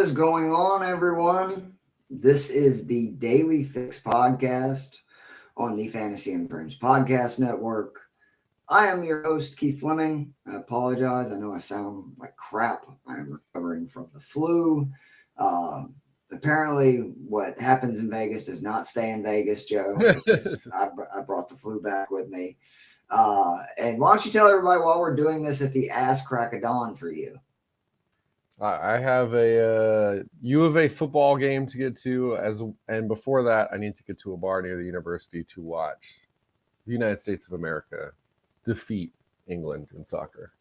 is going on, everyone? This is the Daily Fix podcast on the Fantasy and Dreams Podcast Network. I am your host, Keith Fleming. I apologize. I know I sound like crap. I am recovering from the flu. Apparently, what happens in Vegas does not stay in Vegas, Joe. I brought the flu back with me. And why don't you tell everybody why we're doing this at the ass crack of dawn for you? I have a U of A football game to get to, and before that, I need to get to a bar near the university to watch the United States of America defeat England in soccer.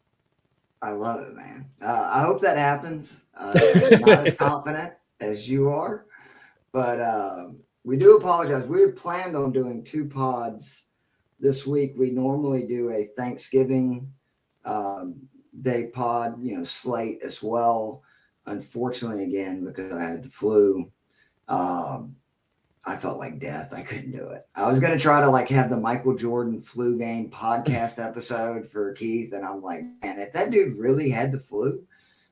I love it, man. I hope that happens. I'm not as confident as you are, but we do apologize. We had planned on doing 2 pods this week. We normally do a Thanksgiving day pod, slate as well. Unfortunately, again, because I had the flu, I felt like death. I couldn't do it. I was going to try to have the Michael Jordan flu game podcast episode for Keith. And I'm like, man, if that dude really had the flu,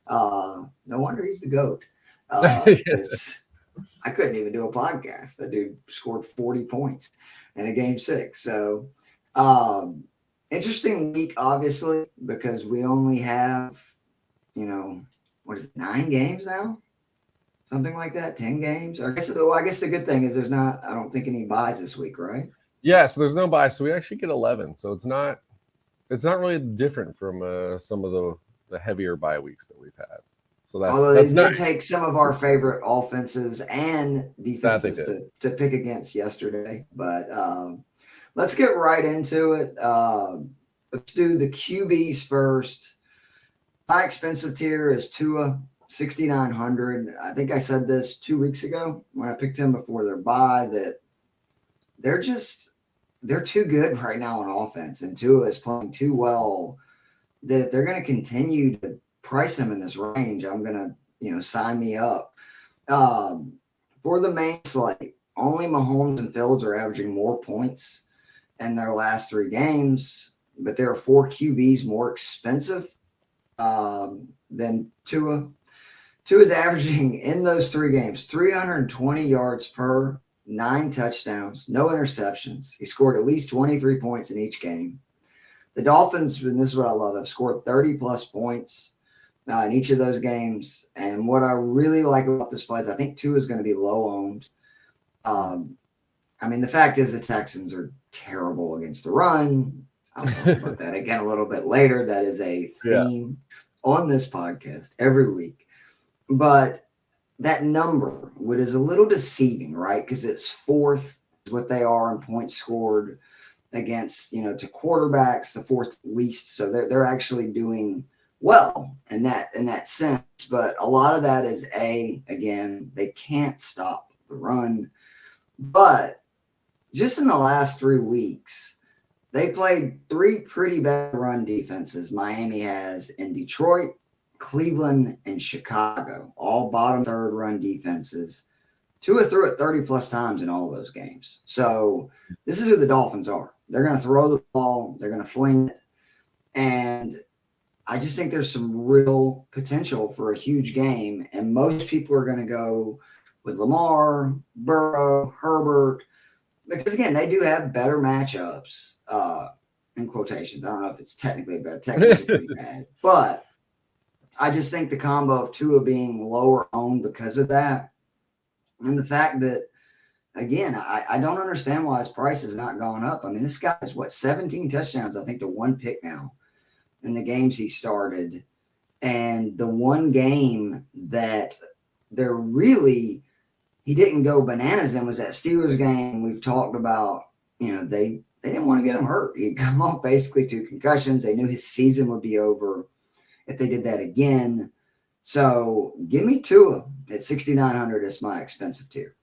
no wonder he's the GOAT. Yes. I couldn't even do a podcast. That dude scored 40 points in a game 6. So, interesting week, obviously, because we only have, 9 games now? Something like that, 10 games? I guess the good thing is there's not, I don't think, any buys this week, right? Yeah, so there's no buys. So we actually get 11. So it's not really different from some of the heavier bye weeks that we've had. So although they did take some of our favorite offenses and defenses to pick against yesterday. But let's get right into it. Let's do the QBs first. My expensive tier is Tua, 6,900. I think I said this 2 weeks ago when I picked him before their bye that they're too good right now on offense, and Tua is playing too well that if they're going to continue to price him in this range, I'm going to, sign me up. For the main slate, only Mahomes and Fields are averaging more points in their last 3 games, but there are 4 QBs more expensive than Tua. Tua's averaging in those 3 games 320 yards per, 9 touchdowns, no interceptions. He scored at least 23 points in each game. The Dolphins, and this is what I love, have scored 30-plus points in each of those games. And what I really like about this play is I think Tua is going to be low-owned. The fact is the Texans are terrible against the run. I'll talk about that again a little bit later. That is a theme on this podcast every week. But that number, what is a little deceiving, right? Because it's 4th what they are in points scored against, to quarterbacks, the 4th least. So they're actually doing well in that sense. But a lot of that is again, they can't stop the run. But just in the last 3 weeks, they played 3 pretty bad run defenses. Miami has in Detroit, Cleveland, and Chicago, all bottom 3rd run defenses. Tua threw it 30-plus times in all those games. So this is who the Dolphins are. They're going to throw the ball. They're going to fling it. And I just think there's some real potential for a huge game. And most people are going to go with Lamar, Burrow, Herbert, because, again, they do have better matchups, in quotations. I don't know if it's technically bad. Texans are pretty bad. But I just think the combo of Tua being lower owned because of that, and the fact that, again, I don't understand why his price has not gone up. This guy is 17 touchdowns, I think, to 1 pick now in the games he started. And the one game that he didn't go bananas in was that Steelers game we've talked about. They didn't want to get him hurt. He'd come off basically 2 concussions. They knew his season would be over if they did that again. So give me Tua at 6,900 as my expensive tier.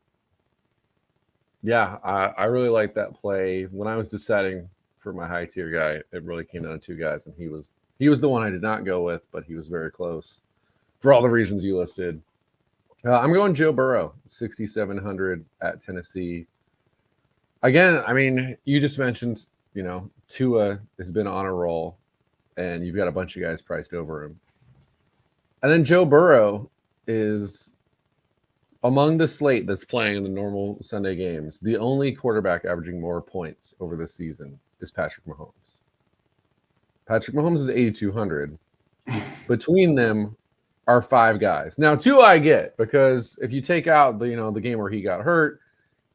Yeah, I really like that play. When I was deciding for my high tier guy, it really came down to 2 guys, and he was the one I did not go with, but he was very close for all the reasons you listed. I'm going Joe Burrow, 6,700 at Tennessee. Again, you just mentioned, Tua has been on a roll, and you've got a bunch of guys priced over him. And then Joe Burrow is among the slate that's playing in the normal Sunday games, the only quarterback averaging more points over this season is Patrick Mahomes. Patrick Mahomes is 8,200. Between them are 5 guys. Now, 2 I get, because if you take out the game where he got hurt,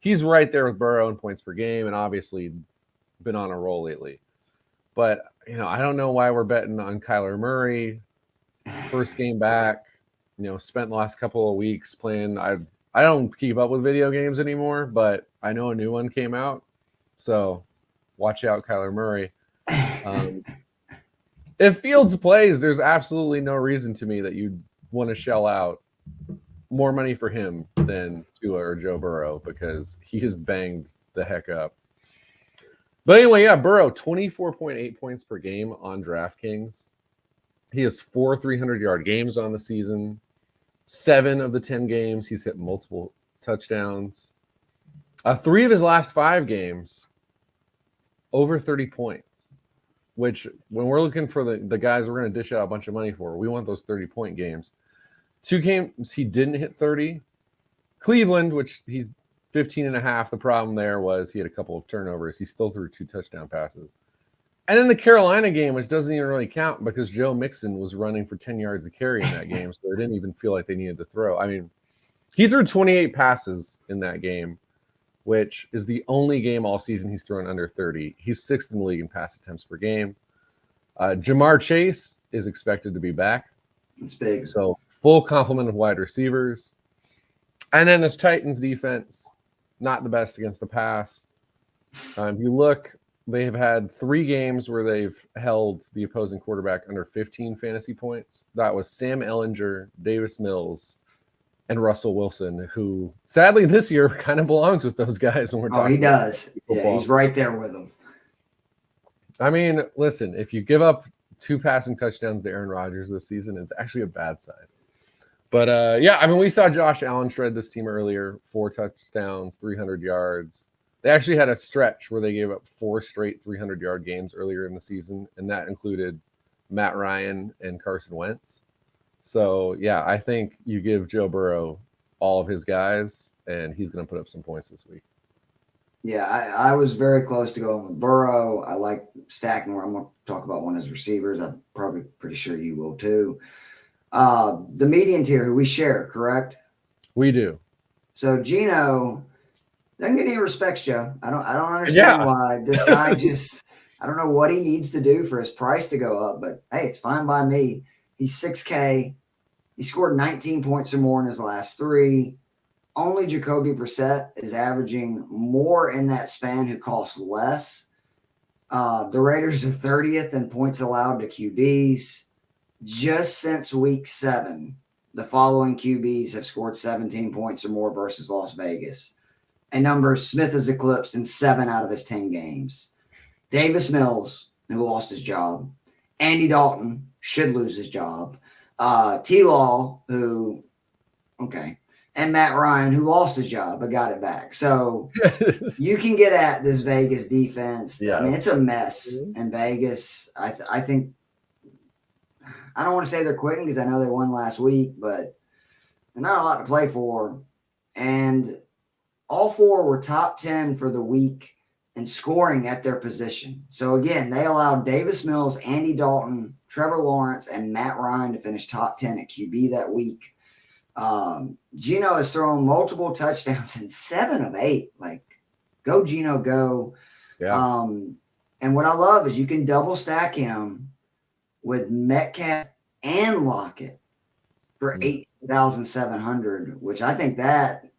he's right there with Burrow in points per game, and obviously been on a roll lately. But I don't know why we're betting on Kyler Murray. First game back, spent the last couple of weeks playing. I don't keep up with video games anymore, but I know a new one came out, so watch out, Kyler Murray. If Fields plays, there's absolutely no reason to me that you'd want to shell out more money for him than Tua or Joe Burrow, because he has banged the heck up. But anyway, yeah, Burrow, 24.8 points per game on DraftKings. He has 4 300-yard games on the season. 7 of the 10 games, he's hit multiple touchdowns. 3 of his last 5 games, over 30 points. Which, when we're looking for the guys we're going to dish out a bunch of money for, we want those 30-point games. 2 games he didn't hit 30. Cleveland, which he 15.5. The problem there was he had a couple of turnovers. He still threw 2 touchdown passes. And then the Carolina game, which doesn't even really count because Joe Mixon was running for 10 yards a carry in that game, so they didn't even feel like they needed to throw. I mean, he threw 28 passes in that game, which is the only game all season he's thrown under 30. He's 6th in the league in pass attempts per game. Jamar Chase is expected to be back. It's big. So full complement of wide receivers. And then this Titans defense, not the best against the pass. If you look, they have had 3 games where they've held the opposing quarterback under 15 fantasy points. That was Sam Ehlinger, Davis Mills, and Russell Wilson, who sadly this year kind of belongs with those guys when we're talking. He does. Yeah, he's right there with them. I mean, listen, if you give up 2 passing touchdowns to Aaron Rodgers this season, it's actually a bad sign. But yeah, I mean, we saw Josh Allen shred this team earlier, 4 touchdowns, 300 yards. They actually had a stretch where they gave up 4 straight 300-yard games earlier in the season, and that included Matt Ryan and Carson Wentz. So, yeah, I think you give Joe Burrow all of his guys, and he's going to put up some points this week. Yeah, I was very close to going with Burrow. I like stacking where I'm going to talk about one as receivers. I'm probably pretty sure you will too. The median tier, who we share, correct? We do. So Gino doesn't get any respects, Joe. I don't understand why this guy I don't know what he needs to do for his price to go up, but hey, it's fine by me. He's 6K. He scored 19 points or more in his last 3. Only Jacoby Brissett is averaging more in that span who costs less. The Raiders are 30th in points allowed to QBs. Just since week 7, the following QBs have scored 17 points or more versus Las Vegas. A number Smith has eclipsed in 7 out of his 10 games. Davis Mills, who lost his job. Andy Dalton should lose his job. T-Law, who, okay. And Matt Ryan, who lost his job but got it back. So you can get at this Vegas defense. Yeah. I mean, it's a mess in Vegas. I think – I don't want to say they're quitting because I know they won last week, but they're not a lot to play for. And all 4 were top 10 for the week in scoring at their position. So, again, they allowed Davis Mills, Andy Dalton, Trevor Lawrence, and Matt Ryan to finish top 10 at QB that week. Gino has thrown multiple touchdowns in 7 of 8. Like, go Gino, go. Yeah. And what I love is you can double stack him with Metcalf and Lockett for 8,700, which I think that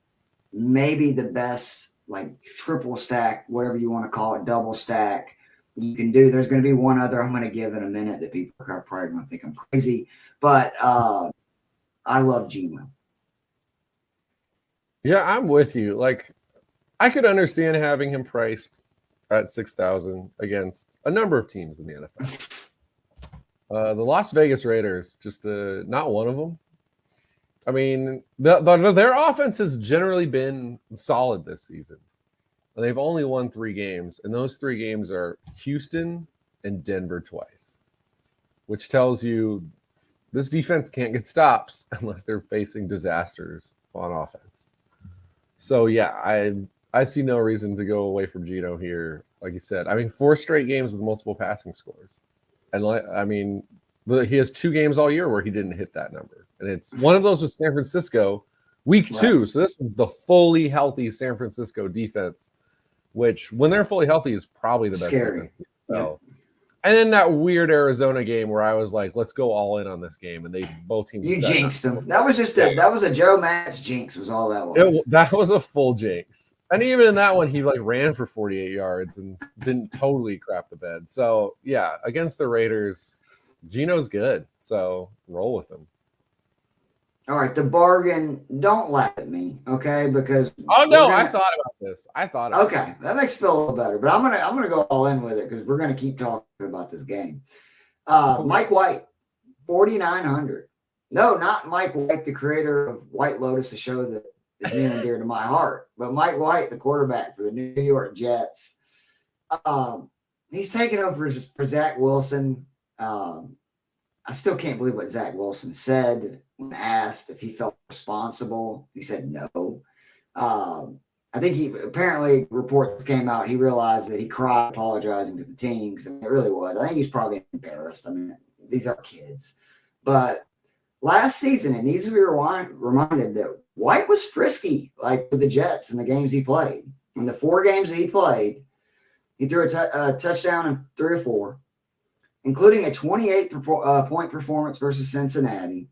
may be the best, like, triple stack, whatever you want to call it, double stack you can do. There's going to be one other I'm going to give in a minute that people are probably going to think I'm crazy, but I love Gino. Yeah, I'm with you. Like, I could understand having him priced at 6,000 against a number of teams in the NFL. The Las Vegas Raiders, just not one of them. I mean, their offense has generally been solid this season. They've only won 3 games, and those 3 games are Houston and Denver twice, which tells you this defense can't get stops unless they're facing disasters on offense. So yeah, I see no reason to go away from Geno here. Like you said, I mean, 4 straight games with multiple passing scores, and I mean, he has 2 games all year where he didn't hit that number, and it's one of those with San Francisco, week 2. So this was the fully healthy San Francisco defense, which when they're fully healthy is probably the best defense. So, and then that weird Arizona game where I was like, let's go all in on this game, and they both teams. You jinxed them. That was just that was a Joe Matz jinx. Was all that was. That was a full jinx. And even in that one, he like ran for 48 yards and didn't totally crap the bed. So yeah, against the Raiders, Geno's good. So roll with him. All right, the bargain. Don't laugh at me, okay? Because I thought about this. Okay, that makes me feel a little better. But I'm gonna go all in with it because we're gonna keep talking about this game. Mike White, 4,900. No, not Mike White, the creator of White Lotus, a show that is near and dear to my heart, but Mike White, the quarterback for the New York Jets. He's taking over for Zach Wilson. I still can't believe what Zach Wilson said when asked if he felt responsible. He said no. I think apparently reports came out. He realized that he cried apologizing to the team because it really was. I think he was probably embarrassed. I mean, these are kids. But last season, it needs to be reminded that White was frisky, like with the Jets in the games he played. In the 4 games that he played, he threw a touchdown in 3 or 4, including a 28-point performance versus Cincinnati.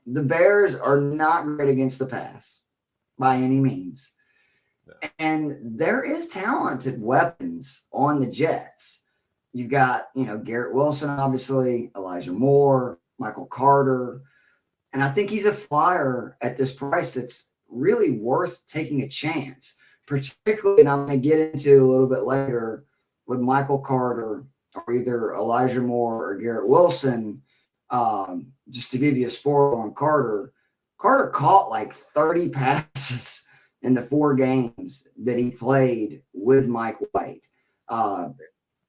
The Bears are not great against the pass by any means. No. And there is talented weapons on the Jets. You've got, Garrett Wilson, obviously, Elijah Moore, Michael Carter. And I think he's a flyer at this price that's really worth taking a chance, particularly, and I'm going to get into a little bit later with Michael Carter or either Elijah Moore or Garrett Wilson. Just to give you a spoiler on Carter, Carter caught like 30 passes in the 4 games that he played with Mike White.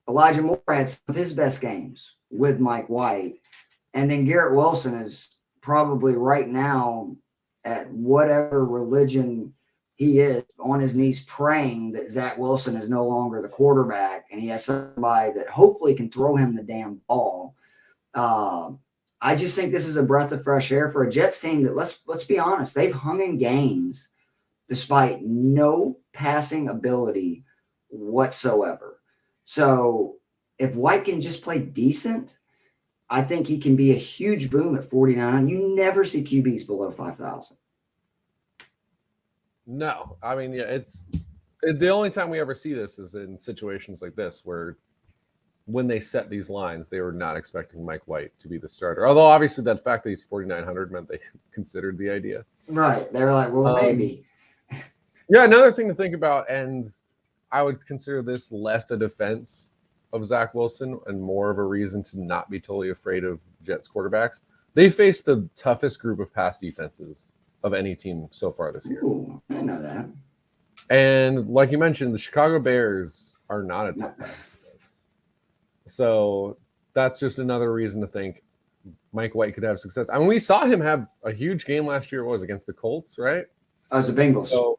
Elijah Moore had some of his best games with Mike White. And then Garrett Wilson is probably right now at whatever religion he is on his knees praying that Zach Wilson is no longer the quarterback and he has somebody that hopefully can throw him the damn ball. I just think this is a breath of fresh air for a Jets team that, let's be honest, they've hung in games despite no passing ability whatsoever. So if White can just play decent, I think he can be a huge boom at 49. You never see QBs below 5,000. No, I mean, yeah, it's the only time we ever see this is in situations like this where when they set these lines, they were not expecting Mike White to be the starter. Although obviously that fact that he's 4,900 meant they considered the idea. Right. They were like, well, maybe. Yeah, another thing to think about, and I would consider this less a defense of Zach Wilson and more of a reason to not be totally afraid of Jets quarterbacks. They faced the toughest group of pass defenses of any team so far this year. Ooh, I know that. And like you mentioned, the Chicago Bears are not a tough pass defense. So that's just another reason to think Mike White could have success. I mean, we saw him have a huge game last year. What was it, against the Colts, right? Oh, it was the Bengals. So,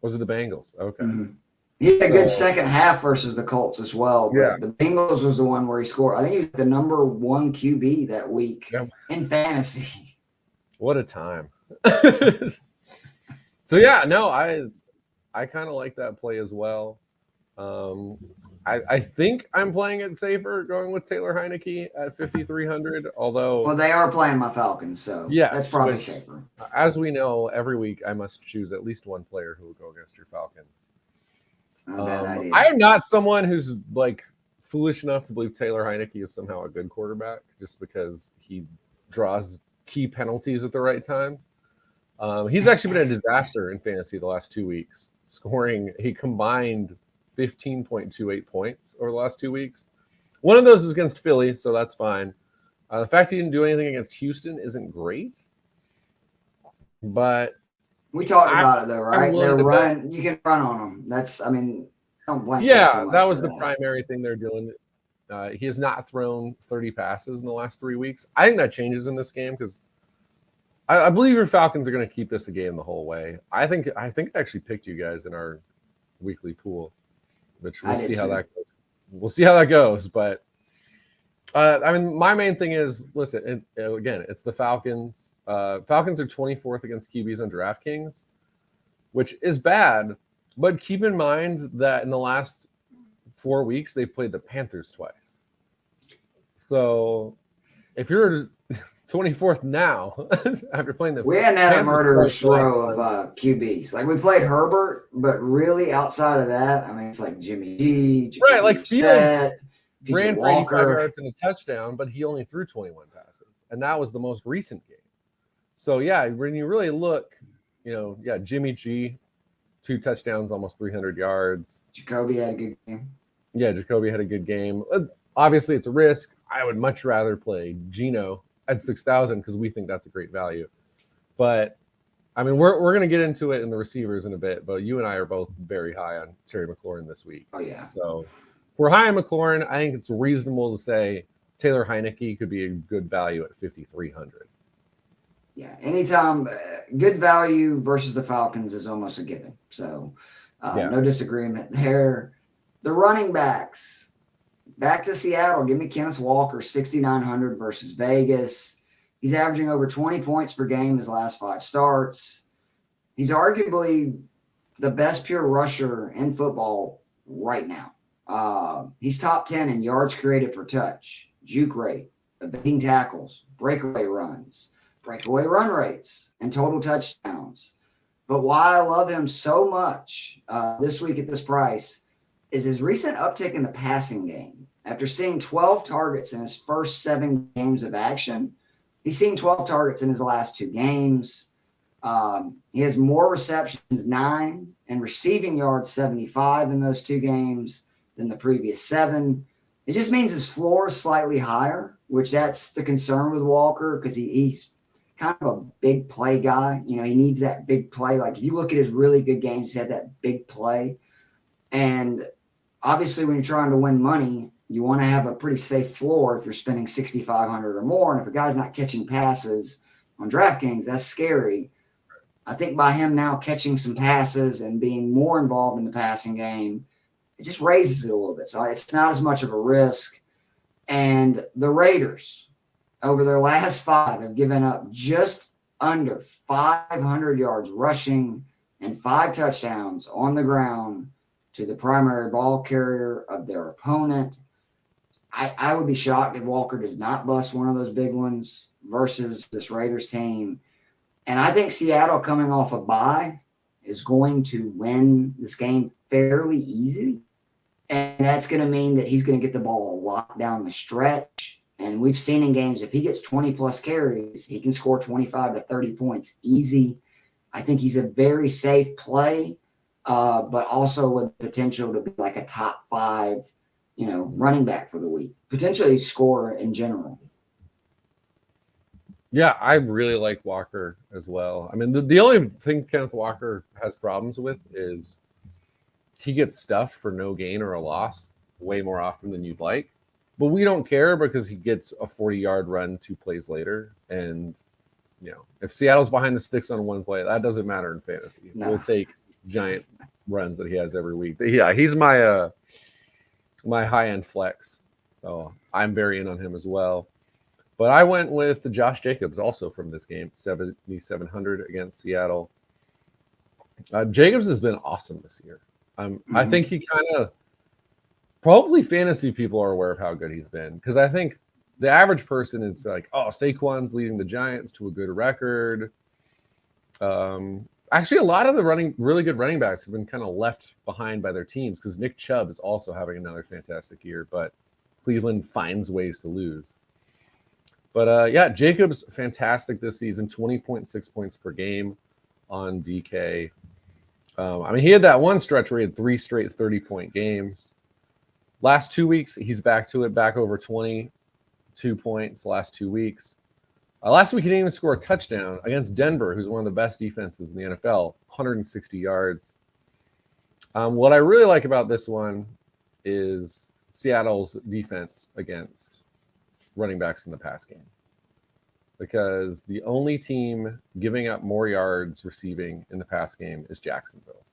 was it the Bengals? Okay. Mm-hmm. He had a good second half versus the Colts as well. But yeah. The Bengals was the one where he scored. I think he was the number 1 QB that week in fantasy. What a time. So, yeah, no, I kind of like that play as well. I think I'm playing it safer going with Taylor Heineke at 5,300, although... Well, they are playing my Falcons, so that's probably safer. As we know, every week I must choose at least one player who will go against your Falcons. Not a bad idea. I am not someone who's like foolish enough to believe Taylor Heineke is somehow a good quarterback just because he draws key penalties at the right time. He's actually been a disaster in fantasy the last 2 weeks, he combined 15.28 points over the last 2 weeks. One of those is against Philly, so that's fine. The fact he didn't do anything against Houston isn't great, but we talked about it though, right? You can run on them. Don't blame. Yeah, that was the primary thing they're doing. He has not thrown 30 passes in the last 3 weeks. I think that changes in this game because I believe your Falcons are going to keep this a game the whole way. I think I actually picked you guys in our weekly pool, which we'll see how that goes. We'll see how that goes. But I mean, my main thing is, listen, again, it's the Falcons. Falcons are 24th against QBs on DraftKings, which is bad. But keep in mind that in the last 4 weeks, they've played the Panthers twice. So if you're 24th now, after playing we hadn't had a murderous row of QBs. Like, we played Herbert, but really outside of that, I mean, it's like Jimmy G, Jacoby right? Like Fields ran for 85 Walker. yards and a touchdown, but he only threw 21 passes, and that was the most recent game. So yeah, when you really look, Jimmy G, 2 touchdowns, almost 300 yards. Jacoby had a good game. Yeah, Jacoby had a good game. Obviously, it's a risk. I would much rather play Geno at 6,000 because we think that's a great value. But I mean, we're going to get into it in the receivers in a bit. But you and I are both very high on Terry McLaurin this week. Oh yeah. So if we're high on McLaurin, I think it's reasonable to say Taylor Heineke could be a good value at 5,300. Yeah, anytime good value versus the Falcons is almost a given. So no disagreement there. The running backs, back to Seattle. Give me Kenneth Walker, 6,900 versus Vegas. He's averaging over 20 points per game his last 5 starts. He's arguably the best pure rusher in football right now. He's top 10 in yards created per touch, juke rate, evading tackles, breakaway runs, breakaway run rates, and total touchdowns. But why I love him so much this week at this price is his recent uptick in the passing game. After seeing 12 targets in his first 7 games of action, he's seen 12 targets in his last 2 games. He has more receptions, 9, and receiving yards, 75 in those 2 games than the previous 7. It just means his floor is slightly higher, which that's the concern with Walker because he's kind of a big play guy. He needs that big play. Like, if you look at his really good games, he's had that big play. And obviously, when you're trying to win money, you want to have a pretty safe floor if you're spending $6,500 or more. And if a guy's not catching passes on DraftKings, that's scary. I think by him now catching some passes and being more involved in the passing game, it just raises it a little bit. So it's not as much of a risk. And the Raiders, over their last 5, have given up just under 500 yards rushing and 5 touchdowns on the ground to the primary ball carrier of their opponent. I would be shocked if Walker does not bust one of those big ones versus this Raiders team. And I think Seattle, coming off a bye, is going to win this game fairly easy. And that's going to mean that he's going to get the ball a lot down the stretch. And we've seen in games, if he gets 20-plus carries, he can score 25 to 30 points easy. I think he's a very safe play, but also with potential to be like a top 5, running back for the week. Potentially score in general. Yeah, I really like Walker as well. I mean, the only thing Kenneth Walker has problems with is he gets stuffed for no gain or a loss way more often than you'd like. But we don't care because he gets a 40-yard run 2 plays later. And, if Seattle's behind the sticks on one play, that doesn't matter in fantasy. No. We'll take giant runs that he has every week. Yeah, he's my my high-end flex. So I'm very in on him as well. But I went with Josh Jacobs also from this game, 7,700 against Seattle. Jacobs has been awesome this year. I think he kind of probably fantasy people are aware of how good he's been because I think the average person is like, oh, Saquon's leading the Giants to a good record. Actually, a lot of the really good running backs have been kind of left behind by their teams because Nick Chubb is also having another fantastic year, but Cleveland finds ways to lose. But Jacobs, fantastic this season, 20.6 points per game on DK. He had that one stretch where he had 3 straight 30-point games. Last 2 weeks, he's back to it, back over 22 points last 2 weeks. Last week, he didn't even score a touchdown against Denver, who's one of the best defenses in the NFL, 160 yards. What I really like about this one is Seattle's defense against running backs in the pass game. because the only team giving up more yards receiving in the pass game is Jacksonville.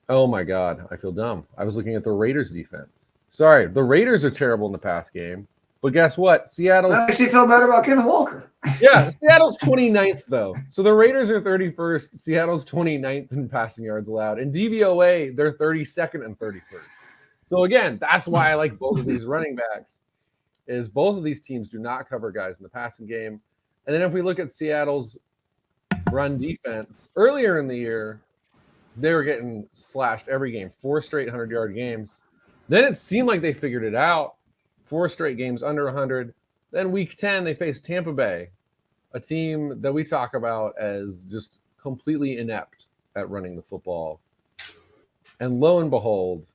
Oh my God, I feel dumb. I was looking at the Raiders defense. Sorry, the Raiders are terrible in the pass game. But guess what? Seattle's... I actually feel better about Kenneth Walker. Yeah, Seattle's 29th, though. So the Raiders are 31st. Seattle's 29th in passing yards allowed. And DVOA, they're 32nd and 31st. So again, that's why I like both of these running backs, is both of these teams do not cover guys in the passing game. And then if we look at Seattle's run defense, earlier in the year, they were getting slashed every game, 4 straight 100-yard games. Then it seemed like they figured it out. 4 straight games under 100. Then week 10, they faced Tampa Bay, a team that we talk about as just completely inept at running the football. And lo and behold,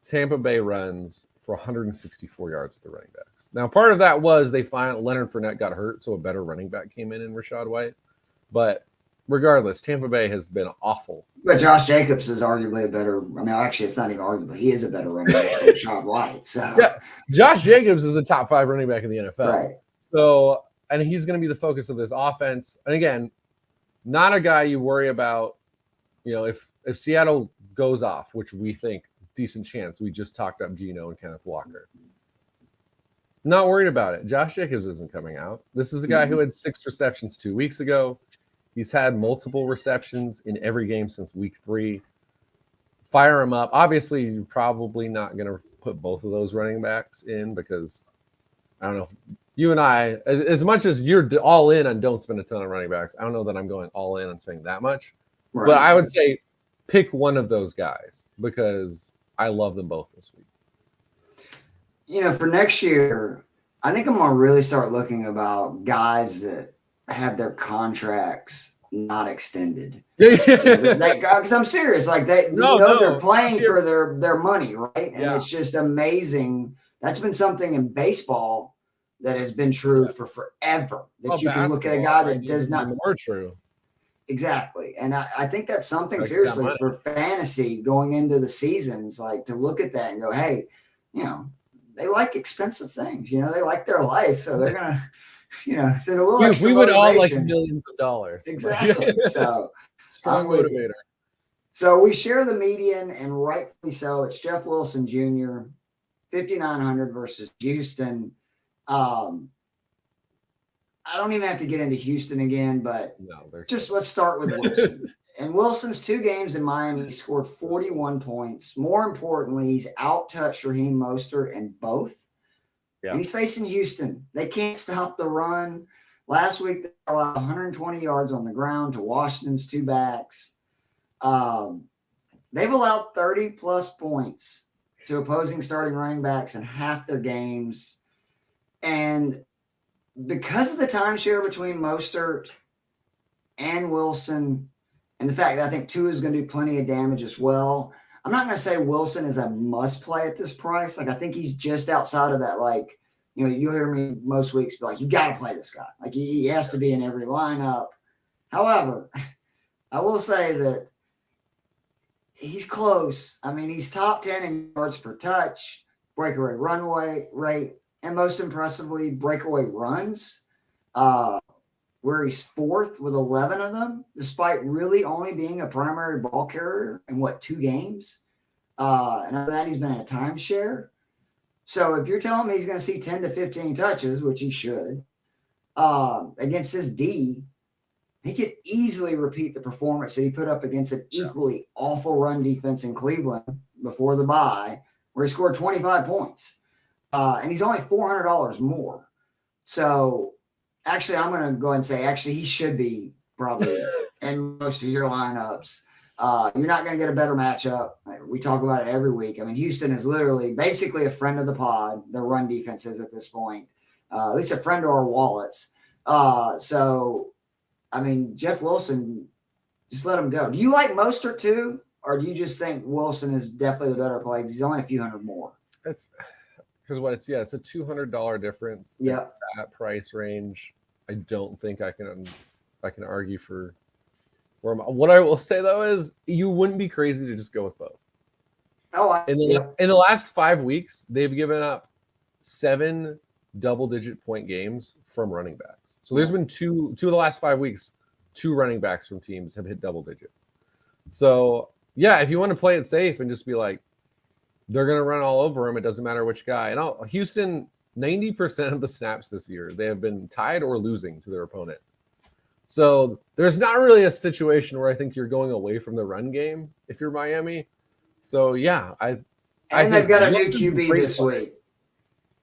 Tampa Bay runs for 164 yards with the running backs. Now, part of that was Leonard Fournette got hurt, so a better running back came in Rachaad White. But regardless, Tampa Bay has been awful. But Josh Jacobs is arguably a better. I mean, actually, it's not even arguably. He is a better running back than Rachaad White. So yeah, Josh Jacobs is a top 5 running back in the NFL. Right. So, and he's going to be the focus of this offense. And again, not a guy you worry about. You know, if Seattle goes off, which we think decent chance. We just talked up Geno and Kenneth Walker. Not worried about it. Josh Jacobs isn't coming out. This is a guy who had 6 receptions 2 weeks ago. He's had multiple receptions in every game since week 3. Fire him up. Obviously, you're probably not going to put both of those running backs in because, I don't know, you and I, as much as you're all in on don't spend a ton on running backs, I don't know that I'm going all in on spending that much. Right. But I would say pick one of those guys because I love them both this week. You know, for next year, I think I'm going to really start looking about guys that have their contracts not extended. Because I'm serious. Like they're playing for their money, right? And it's just amazing. That's been something in baseball that has been true for forever. That you can look at a guy that does not. More true. Exactly. And I think that's something seriously for fantasy going into the seasons, like to look at that and go, hey, you know, they like expensive things. You know, they like their life. So they're going to, you know, there's a little extra we would all like motivation. millions of dollars. Exactly. So strong motivator. So we share the median, and rightfully so. It's Jeff Wilson Jr., 5,900 versus Houston. I don't even have to get into Houston again, but just let's start with Wilson. And Wilson's 2 games in Miami, he scored 41 points. More importantly, he's out-touched Raheem Mostert in both. Yeah. And he's facing Houston. They can't stop the run. Last week, they allowed 120 yards on the ground to Washington's 2 backs. They've allowed 30-plus points to opposing starting running backs in half their games. And because of the timeshare between Mostert and Wilson and the fact that I think Tua is going to do plenty of damage as well, I'm not going to say Wilson is a must play at this price. Like, I think he's just outside of that. Like, you know, you'll hear me most weeks be like, you got to play this guy. Like, he has to be in every lineup. However, I will say that he's close. I mean, he's top 10 in yards per touch, breakaway runway rate, and most impressively, breakaway runs, where he's 4th with 11 of them, despite really only being a primary ball carrier in, 2 games? And after that, he's been in a timeshare. So if you're telling me he's going to see 10 to 15 touches, which he should, against this D, he could easily repeat the performance that he put up against an equally awful run defense in Cleveland before the bye, where he scored 25 points. And he's only $400 more. So actually, I'm going to go ahead and say, he should be probably in most of your lineups. You're not going to get a better matchup. We talk about it every week. I mean, Houston is literally basically a friend of the pod. Their run defense is at this point, at least a friend to our wallets. So, I mean, Jeff Wilson, just let him go. Do you like Mostert too? Or do you just think Wilson is definitely the better play? Because he's only a few hundred more. It's a $200 difference. Yeah, that price range. I don't think I can argue for where what I will say though is you wouldn't be crazy to just go with both. In the last 5 weeks, they've given up 7 double-digit point games from running backs. So there's been two of the last 5 weeks, 2 running backs from teams have hit double digits. So, yeah, if you want to play it safe and just be like, they're going to run all over him, it doesn't matter which guy. And Houston, 90% of the snaps this year, they have been tied or losing to their opponent. So there's not really a situation where I think you're going away from the run game if you're Miami. So, yeah. And they've got a new QB this week.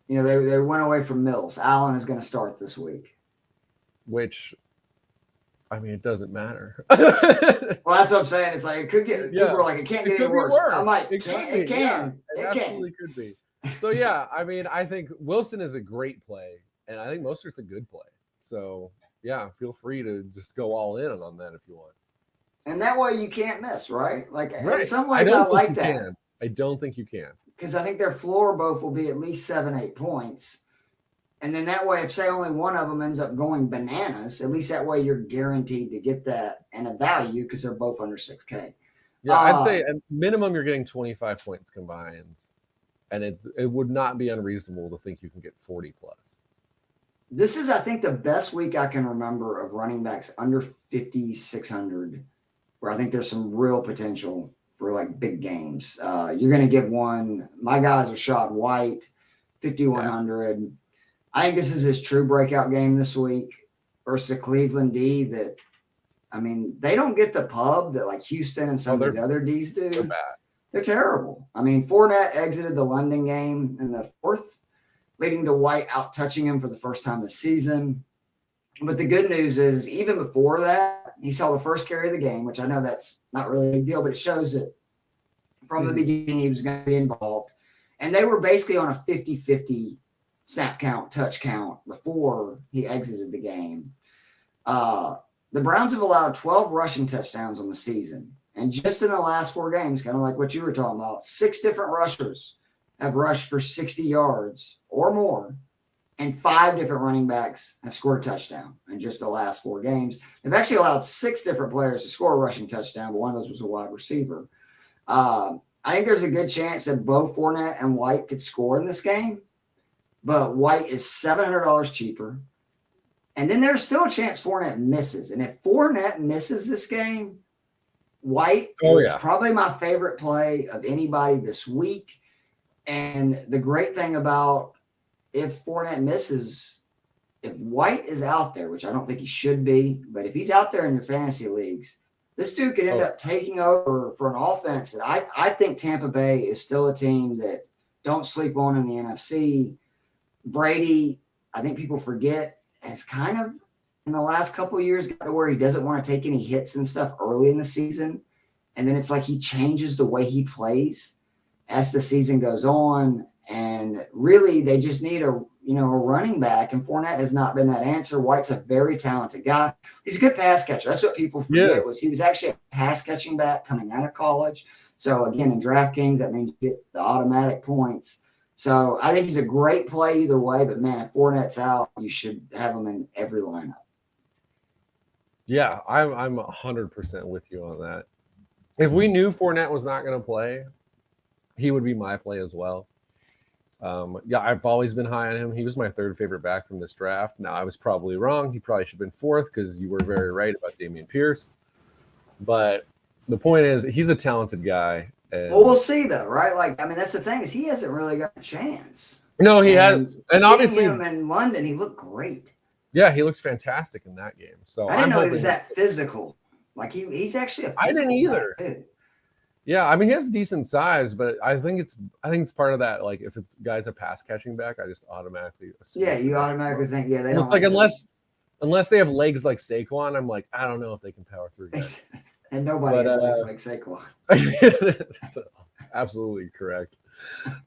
You know, they went away from Mills. Allen is going to start this week. Which, I mean, it doesn't matter. Well, that's what I'm saying. It's like it could get. People are like, it can't get any worse. I'm like, it can. It absolutely could be. So yeah, I mean, I think Wilson is a great play, and I think Mostert's a good play. So yeah, feel free to just go all in on that if you want. And that way you can't miss, right? Like right. In some ways, I like that. Can. I don't think you can. Because I think their floor both will be at least 7-8 points. And then that way, if say only one of them ends up going bananas, at least that way you're guaranteed to get that and a value because they're both under 6K. Yeah, I'd say at minimum you're getting 25 points combined, and it would not be unreasonable to think you can get 40 plus. This is, I think, the best week I can remember of running backs under 5,600, where I think there's some real potential for like big games. You're going to give one. My guys are Rashad White, 5,100. Yeah. I think this is his true breakout game this week versus the Cleveland D that, I mean, they don't get the pub that like Houston and some of these other Ds do. They're bad. They're terrible. I mean, Fournette exited the London game in the 4th, leading to White out touching him for the first time this season. But the good news is even before that, he saw the first carry of the game, which I know that's not really a big deal, but it shows that from the beginning he was going to be involved. And they were basically on a 50-50 snap count, touch count before he exited the game. The Browns have allowed 12 rushing touchdowns on the season. And just in the last 4 games, kind of like what you were talking about, 6 different rushers have rushed for 60 yards or more, and 5 different running backs have scored a touchdown in just the last 4 games. They've actually allowed 6 different players to score a rushing touchdown, but one of those was a wide receiver. I think there's a good chance that both Fournette and White could score in this game. But White is $700 cheaper. And then there's still a chance Fournette misses. And if Fournette misses this game, White is probably my favorite play of anybody this week. And the great thing about if Fournette misses, if White is out there, which I don't think he should be, but if he's out there in your fantasy leagues, this dude could end up taking over for an offense that I think Tampa Bay is still a team that don't sleep on in the NFC. Brady, I think people forget, has kind of in the last couple of years got to where he doesn't want to take any hits and stuff early in the season. And then it's like he changes the way he plays as the season goes on. And really they just need a running back. And Fournette has not been that answer. White's a very talented guy. He's a good pass catcher. That's what people forget was he was actually a pass catching back coming out of college. So again, in DraftKings, that means you get the automatic points. So I think he's a great play either way, but man, if Fournette's out, you should have him in every lineup. Yeah, I'm 100% with you on that. If we knew Fournette was not going to play, he would be my play as well. I've always been high on him. He was my 3rd favorite back from this draft. Now, I was probably wrong. He probably should have been 4th because you were very right about Dameon Pierce. But the point is, he's a talented guy. Well, we'll see, though, right? Like, I mean, that's the thing is he hasn't really got a chance. No, he has. And obviously, him in London, he looked great. Yeah, he looks fantastic in that game. So I didn't know he was that physical. Like he's actually a physical I didn't either. Guy. Yeah, I mean, he has decent size, but I think it's part of that. Like, if it's guys a pass catching back, I just automatically assume. Yeah, you automatically think, they don't. It's like unless they have legs like Saquon, I'm like, I don't know if they can power through that. And nobody has legs like Saquon. That's absolutely correct.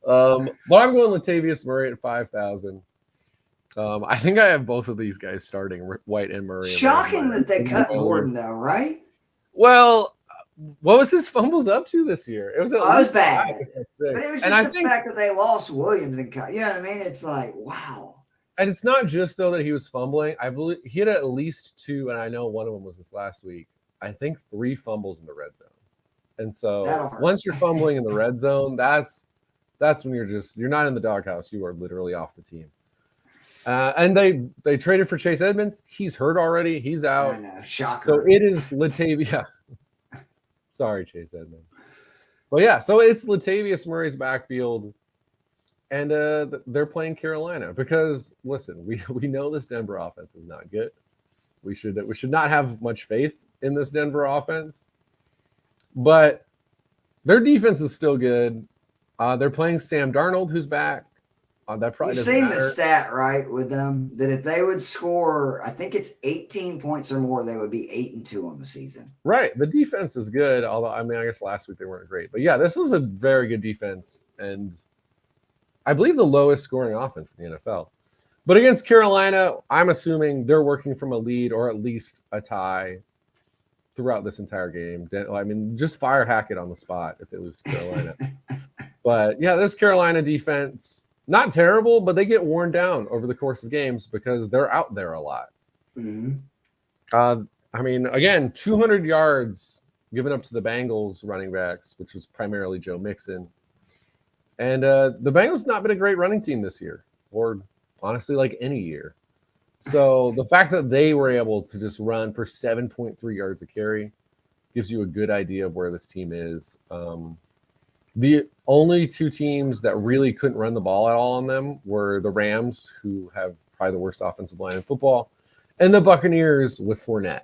But I'm going Latavius Murray at 5,000. I think I have both of these guys starting, White and Murray. Shocking that they cut Gordon, though, right? Well, what was his fumbles up to this year? It was bad. But it was just the fact that they lost Williams and cut. You know what I mean? It's like, wow. And it's not just, though, that he was fumbling. I believe he had at least 2, and I know one of them was this last week. I think 3 fumbles in the red zone. And so once you're fumbling in the red zone, that's when you're not in the doghouse. You are literally off the team. And they traded for Chase Edmonds. He's hurt already. He's out. I know, shocker. So it is Latavius. Sorry, Chase Edmonds. But yeah, so it's Latavius Murray's backfield, and they're playing Carolina because listen, we know this Denver offense is not good. We should not have much faith in this Denver offense, but their defense is still good. They're playing Sam Darnold, who's back. That probably You've doesn't seen matter. the stat, right, with them that if they would score, I think it's 18 points or more, they would be 8-2 on the season. Right. The defense is good, although I guess last week they weren't great. But yeah, this is a very good defense, and I believe the lowest scoring offense in the NFL. But against Carolina, I'm assuming they're working from a lead or at least a tie throughout this entire game. I mean, just fire Hackett on the spot if they lose to Carolina. But yeah, this Carolina defense, not terrible, but they get worn down over the course of games because they're out there a lot. Mm-hmm. I mean, again, 200 yards given up to the Bengals running backs, which was primarily Joe Mixon. And the Bengals not been a great running team this year, or honestly, like any year. So the fact that they were able to just run for 7.3 yards a carry gives you a good idea of where this team is. The only two teams that really couldn't run the ball at all on them were the Rams, who have probably the worst offensive line in football, and the Buccaneers with Fournette.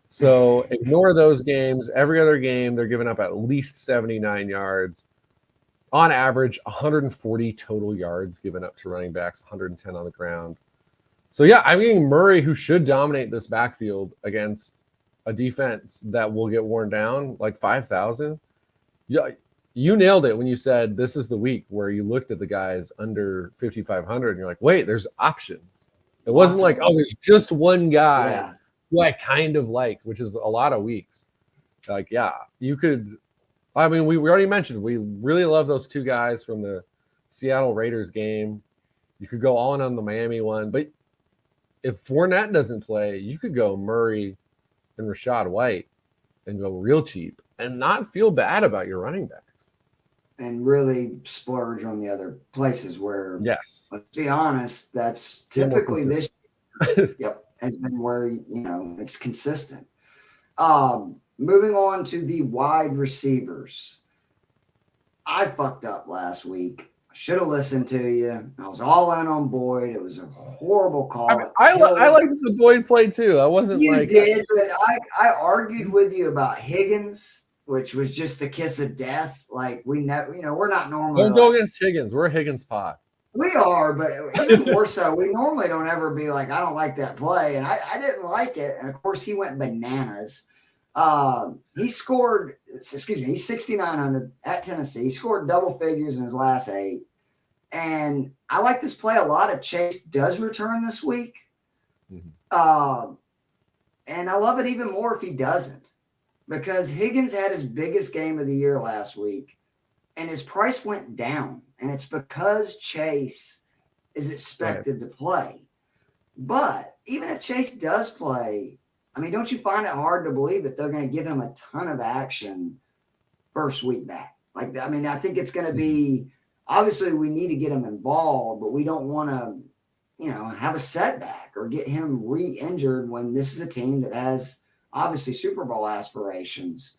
So ignore those games. Every other game, they're giving up at least 79 yards. On average, 140 total yards given up to running backs, 110 on the ground. So yeah, I'm getting Murray, who should dominate this backfield against a defense that will get worn down, like 5,000. Yeah, you nailed it when you said this is the week where you looked at the guys under 5,500 and you're like, wait, there's options. It wasn't like, oh, there's just one guy who I kind of like, which is a lot of weeks. Like, yeah, you could. I mean, we already mentioned we really love those two guys from the Seattle Raiders game. You could go all in on the Miami one, but if Fournette doesn't play, you could go Murray and Rachaad White and go real cheap and not feel bad about your running backs. And really splurge on the other places where, yes, let's be honest, that's typically this year, has been where, it's consistent. Moving on to the wide receivers. I fucked up last week. I should have listened to you. I was all in on Boyd. It was a horrible call. I liked the Boyd play too. I wasn't you did, but I argued with you about Higgins, which was just the kiss of death. Like we're not normally. Don't go against Higgins. We're a Higgins pod. We are, but even more so, we normally don't ever be like, I don't like that play. And I didn't like it. And of course he went bananas. He's 6,900 at Tennessee. He scored double figures in his last 8. And I like this play a lot if Chase does return this week. Mm-hmm. And I love it even more if he doesn't, because Higgins had his biggest game of the year last week and his price went down. And it's because Chase is expected to play. But even if Chase does play, I mean, don't you find it hard to believe that they're going to give him a ton of action first week back? Like, I mean, I think it's going to be, obviously we need to get him involved, but we don't want to, have a setback or get him re-injured when this is a team that has obviously Super Bowl aspirations.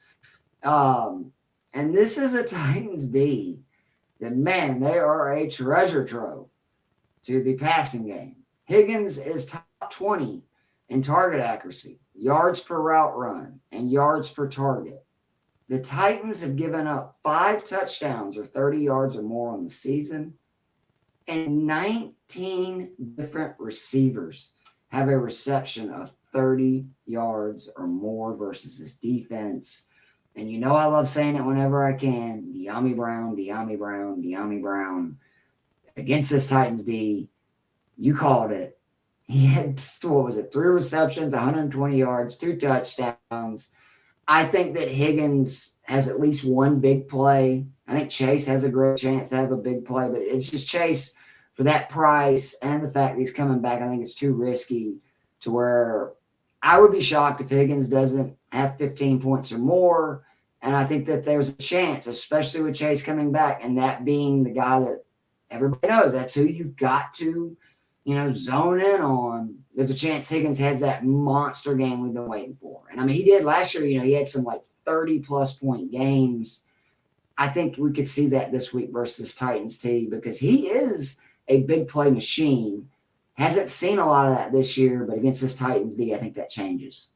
And this is a Titans D that, man, they are a treasure trove to the passing game. Higgins is top 20 in target accuracy, yards per route run, and yards per target. The Titans have given up 5 touchdowns or 30 yards or more on the season, and 19 different receivers have a reception of 30 yards or more versus this defense. And I love saying it whenever I can. De'Ami Brown. Against this Titans D, you called it. He had, 3 receptions, 120 yards, 2 touchdowns. I think that Higgins has at least one big play. I think Chase has a great chance to have a big play, but it's just Chase for that price and the fact that he's coming back. I think it's too risky to where I would be shocked if Higgins doesn't have 15 points or more. And I think that there's a chance, especially with Chase coming back and that being the guy that everybody knows. That's who you've got to zone in on, there's a chance Higgins has that monster game we've been waiting for. And I mean, he did last year, he had some like 30-plus point games. I think we could see that this week versus Titans T, because he is a big play machine. Hasn't seen a lot of that this year, but against this Titans D, I think that changes.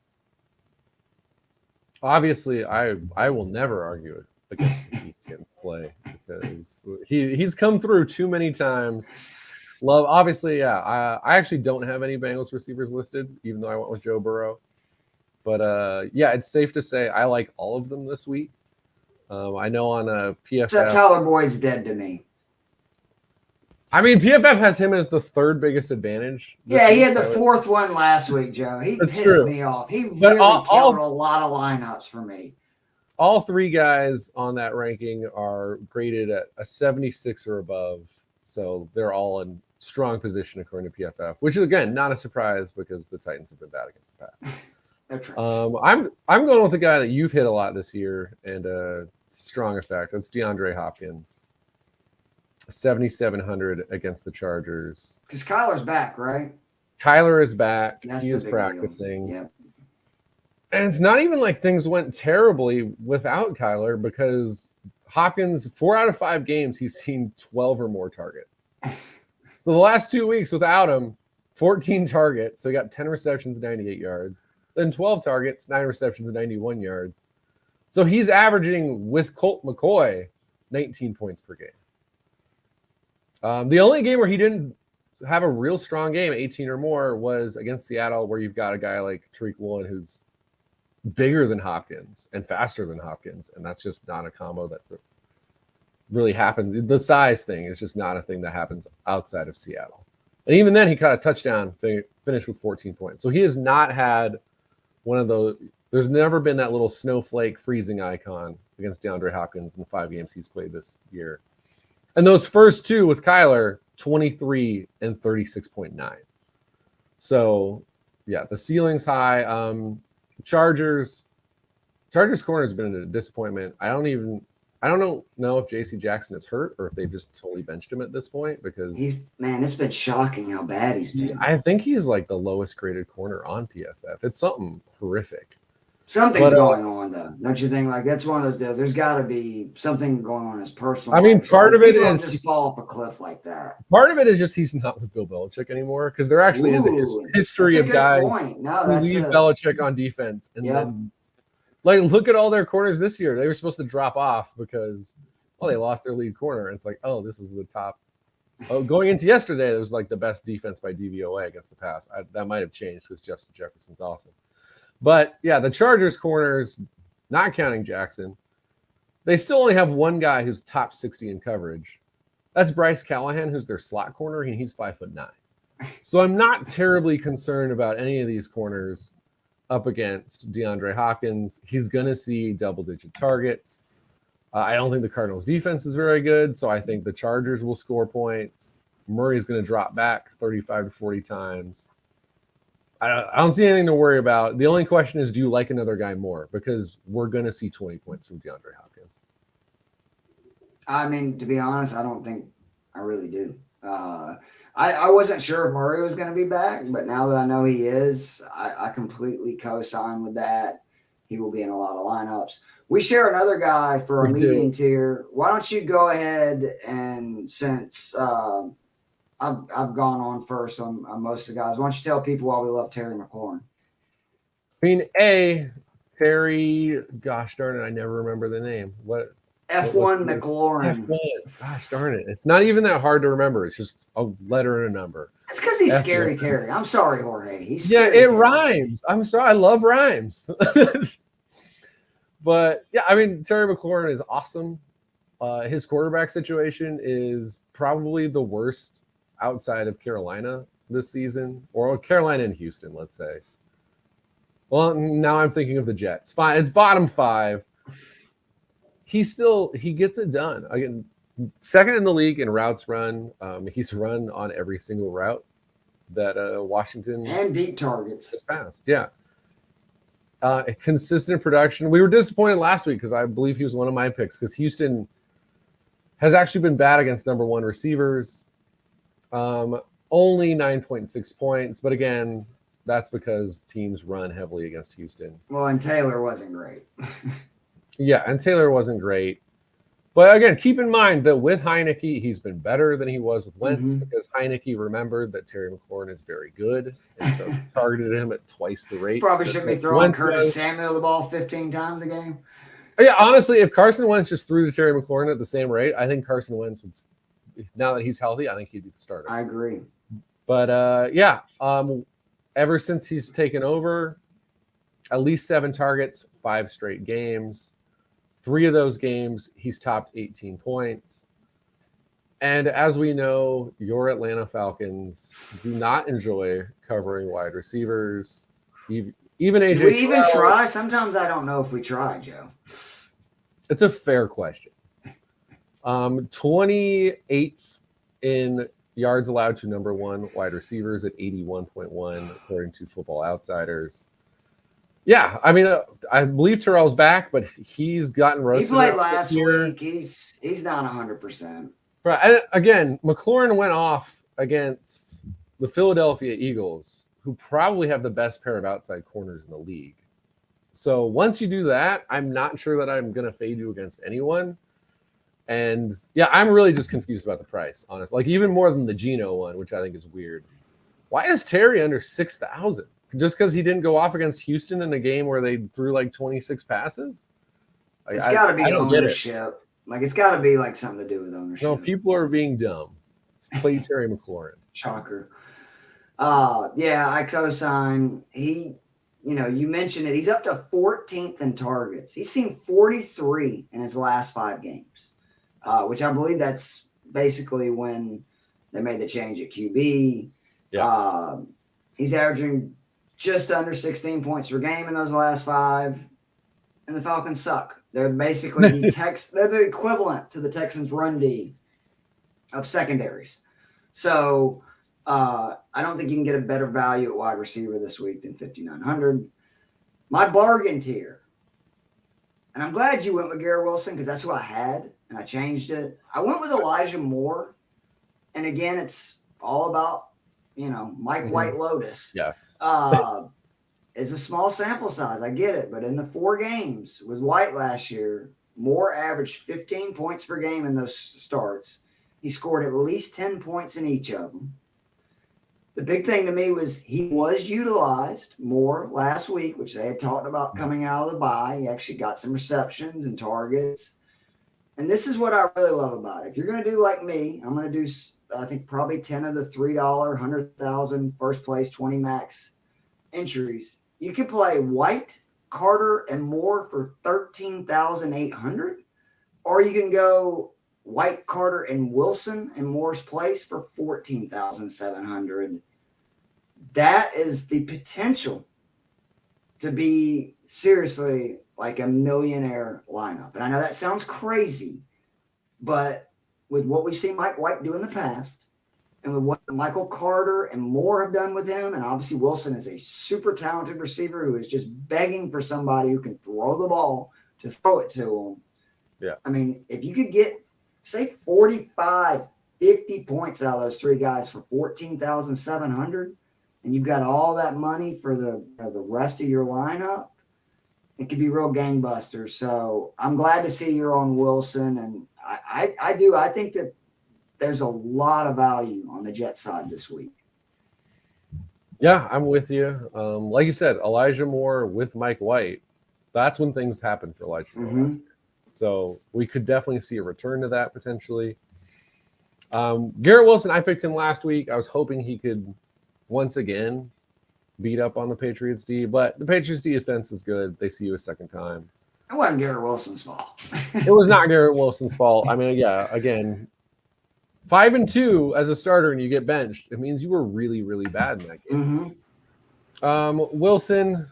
Obviously, I will never argue against he can play, because he's come through too many times. Obviously, yeah. I actually don't have any Bengals receivers listed, even though I went with Joe Burrow. But yeah, it's safe to say I like all of them this week. I know on a PFF, Except Tyler Boyd's dead to me. I mean, PFF has him as the third biggest advantage. Yeah, he had the fourth one last week, Joe. He pissed me off. He really killed a lot of lineups for me. All three guys on that ranking are graded at a 76 or above, so they're all in strong position according to PFF, which is, again, not a surprise because the Titans have been bad against the pass. They're trash. I'm going with the guy that you've hit a lot this year and strong effect. That's DeAndre Hopkins. 7,700 against the Chargers. Because Kyler's back, right? Kyler is back. That's he is practicing. Yep. And it's not even like things went terribly without Kyler, because Hopkins, 4 out of 5 games, he's seen 12 or more targets. So the last 2 weeks without him, 14 targets. So he got 10 receptions, 98 yards. Then 12 targets, 9 receptions, 91 yards. So he's averaging, with Colt McCoy, 19 points per game. The only game where he didn't have a real strong game, 18 or more, was against Seattle, where you've got a guy like Tariq Woolen who's bigger than Hopkins and faster than Hopkins, and that's just not a combo that really happens. The size thing is just not a thing that happens outside of Seattle. And even then, he caught a touchdown, finished with 14 points. So he has not had one of those. There's never been that little snowflake freezing icon against DeAndre Hopkins in the 5 games he's played this year. And those first 2 with Kyler, 23 and 36.9. So, yeah, the ceiling's high. Chargers corner has been a disappointment. I don't know if J.C. Jackson is hurt or if they've just totally benched him at this point, because it's been shocking how bad he's been. I think he's like the lowest graded corner on PFF. It's something horrific. Something's going on, though. Don't you think? Like, that's one of those deals. There's got to be something going on in his personal life. I mean, part of it is just fall off a cliff like that. Part of it is just he's not with Bill Belichick anymore, because there actually is a history of guys who leave Belichick on defense. And then, like, look at all their corners this year. They were supposed to drop off because, they lost their lead corner. And it's like, this is the top. Going into yesterday, it was like the best defense by DVOA against the pass. That might have changed because Justin Jefferson's awesome. But, yeah, the Chargers corners, not counting Jackson, they still only have one guy who's top 60 in coverage. That's Bryce Callahan, who's their slot corner, and he's 5'9". So I'm not terribly concerned about any of these corners up against DeAndre Hopkins. He's going to see double-digit targets. I don't think the Cardinals' defense is very good, so I think the Chargers will score points. Murray's going to drop back 35 to 40 times. I don't see anything to worry about. The only question is, do you like another guy more? Because we're going to see 20 points from DeAndre Hopkins. I mean, to be honest, I don't think I really do. I wasn't sure if Murray was going to be back, but now that I know he is, I completely co-sign with that. He will be in a lot of lineups. We share another guy for our median tier. Why don't you go ahead and, since I've gone on first on most of the guys, why don't you tell people why we love Terry McLaurin? I mean, Terry, gosh darn it, I never remember the name. What? F1 McLaurin. F1. Gosh darn it. It's not even that hard to remember. It's just a letter and a number. It's because he's Scary Terry. I'm sorry, Jorge. He's it Terry. Rhymes. I'm sorry. I love rhymes. But, yeah, I mean, Terry McLaurin is awesome. His quarterback situation is probably the worst outside of Carolina this season, or Carolina and Houston, let's say. Well, now I'm thinking of the Jets. Fine, it's bottom 5. He gets it done. Again, second in the league in routes run. He's run on every single route that Washington and deep targets has passed. Yeah. Consistent production. We were disappointed last week because I believe he was one of my picks, because Houston has actually been bad against number 1 receivers. only 9.6 points. But again, that's because teams run heavily against Houston. Well, and Taylor wasn't great. Yeah, and Taylor wasn't great. But again, keep in mind that with Heineke, he's been better than he was with Wentz because Heineke remembered that Terry McLaurin is very good, and so he targeted him at twice the rate. Probably shouldn't be throwing Curtis Samuel the ball 15 times a game. Yeah, honestly, if Carson Wentz just threw to Terry McLaurin at the same rate, I think Carson Wentz would, now that he's healthy, I think he'd be the starter. I agree. But ever since he's taken over, at least 7 targets, 5 straight games. 3 of those games, he's topped 18 points. And as we know, your Atlanta Falcons do not enjoy covering wide receivers. Even AJ. Do we even try? Sometimes I don't know if we try, Joe. It's a fair question. 28th in yards allowed to number 1 wide receivers at 81.1, according to Football Outsiders. Yeah, I mean, I believe Terrell's back, but he's gotten roasted. He played last week. He's not 100%. Right. And again, McLaurin went off against the Philadelphia Eagles, who probably have the best pair of outside corners in the league. So once you do that, I'm not sure that I'm going to fade you against anyone. And yeah, I'm really just confused about the price, honestly. Like even more than the Geno one, which I think is weird. Why is Terry under 6,000? Just because he didn't go off against Houston in a game where they threw like 26 passes? Like, it's got to be ownership. Like it's got to be like something to do with ownership. No, people are being dumb. Play Terry McLaurin. Shocker. Yeah, I co-sign. You mentioned it. He's up to 14th in targets. He's seen 43 in his last 5 games, which I believe that's basically when they made the change at QB. Yeah. He's averaging just under 16 points per game in those last 5, and the Falcons suck. They're basically they're the equivalent to the Texans' run D of secondaries. So I don't think you can get a better value at wide receiver this week than 5,900. My bargain tier, and I'm glad you went with Garrett Wilson because that's who I had, and I changed it. I went with Elijah Moore, and again, it's all about Mike White Lotus. Yeah. It's a small sample size. I get it. But in the 4 games with White last year, Moore averaged 15 points per game in those starts. He scored at least 10 points in each of them. The big thing to me was he was utilized more last week, which they had talked about coming out of the bye. He actually got some receptions and targets. And this is what I really love about it. If you're going to do like me, I'm going to do, I think, probably 10 of the $3, 100,000 first place, 20 max entries. You can play White, Carter, and Moore for 13,800, or you can go White, Carter, and Wilson in Moore's place for 14,700. That is the potential to be seriously like a millionaire lineup. And I know that sounds crazy, but with what we've seen Mike White do in the past, and with what Michael Carter and Moore have done with him, and obviously Wilson is a super talented receiver who is just begging for somebody who can throw the ball to throw it to him. Yeah. I mean, if you could get, say, 45, 50 points out of those 3 guys for 14,700, and you've got all that money for the rest of your lineup, it could be real gangbusters. So I'm glad to see you're on Wilson, and I do. I think that there's a lot of value on the Jet side this week. Yeah, I'm with you. Like you said, Elijah Moore with Mike White, that's when things happen for Elijah Moore last year. So we could definitely see a return to that potentially. Garrett Wilson, I picked him last week. I was hoping he could once again beat up on the Patriots D, but the Patriots defense is good. They see you a second time. It wasn't Garrett Wilson's fault. It was not Garrett Wilson's fault. I mean, yeah, again, 5-2 as a starter and you get benched, it means you were really, really bad in that game. Wilson,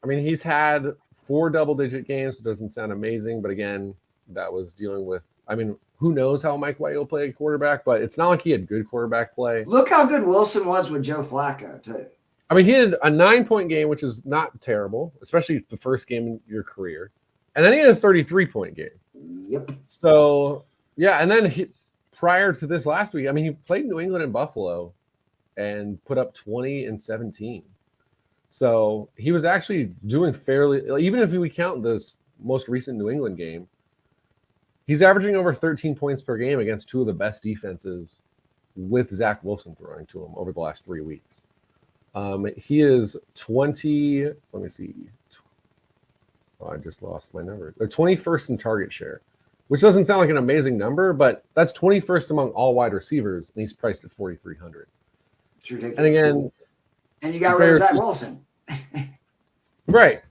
I mean, he's had 4 double-digit games. It doesn't sound amazing, but again, that was dealing with, I mean, who knows how Mike White will play a quarterback, but it's not like he had good quarterback play. Look how good Wilson was with Joe Flacco, too. I mean, he had a 9-point game, which is not terrible, especially the first game in your career. And then he had a 33-point game. Yep. So, yeah, and then prior to this last week, I mean, he played New England and Buffalo. and put up 20 and 17. So he was actually doing fairly, even if we count this most recent New England game, he's averaging over 13 points per game against two of the best defenses with Zach Wilson throwing to him over the last 3 weeks. He is 20, let me see. Oh, I just lost my number. 21st in target share, which doesn't sound like an amazing number, but that's 21st among all wide receivers, and he's priced at 4,300. It's ridiculous. And again, and you got rid of Zach Wilson. Right.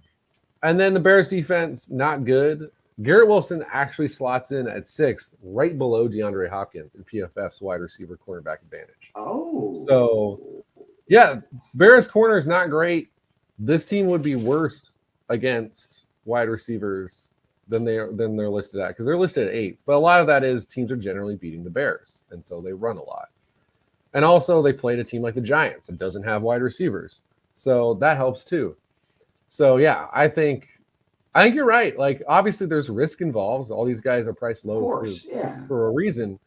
And then the Bears defense, not good. Garrett Wilson actually slots in at 6th, right below DeAndre Hopkins in PFF's wide receiver cornerback advantage. Oh. So, yeah, Bears corner is not great. This team would be worse against wide receivers than they're listed at, because they're listed at 8th. But a lot of that is teams are generally beating the Bears, and so they run a lot. And also they played a team like the Giants that doesn't have wide receivers. So that helps too. So yeah, I think you're right. Like, obviously there's risk involved. All these guys are priced low for a reason.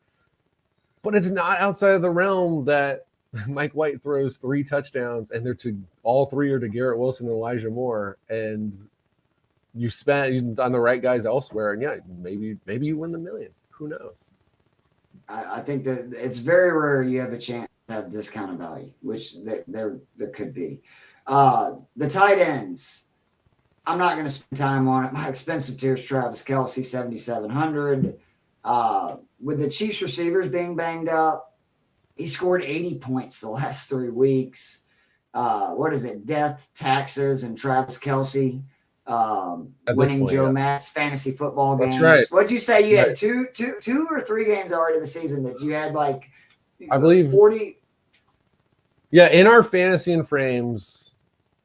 But it's not outside of the realm that Mike White throws 3 touchdowns and all 3 are to Garrett Wilson and Elijah Moore, and you spend on the right guys elsewhere, and yeah, maybe you win the million. Who knows? I think that it's very rare you have a chance to have this kind of value, which there could be. The tight ends, I'm not going to spend time on it. My expensive tier is Travis Kelce, 7,700. With the Chiefs receivers being banged up, he scored 80 points the last 3 weeks. What is it? Death, taxes, and Travis Kelce. Winning Joe Matt's fantasy football games. That's right. What'd you say? You had two or 3 games already this season that you had, like, I believe 40. Yeah, in our Fantasy and Frames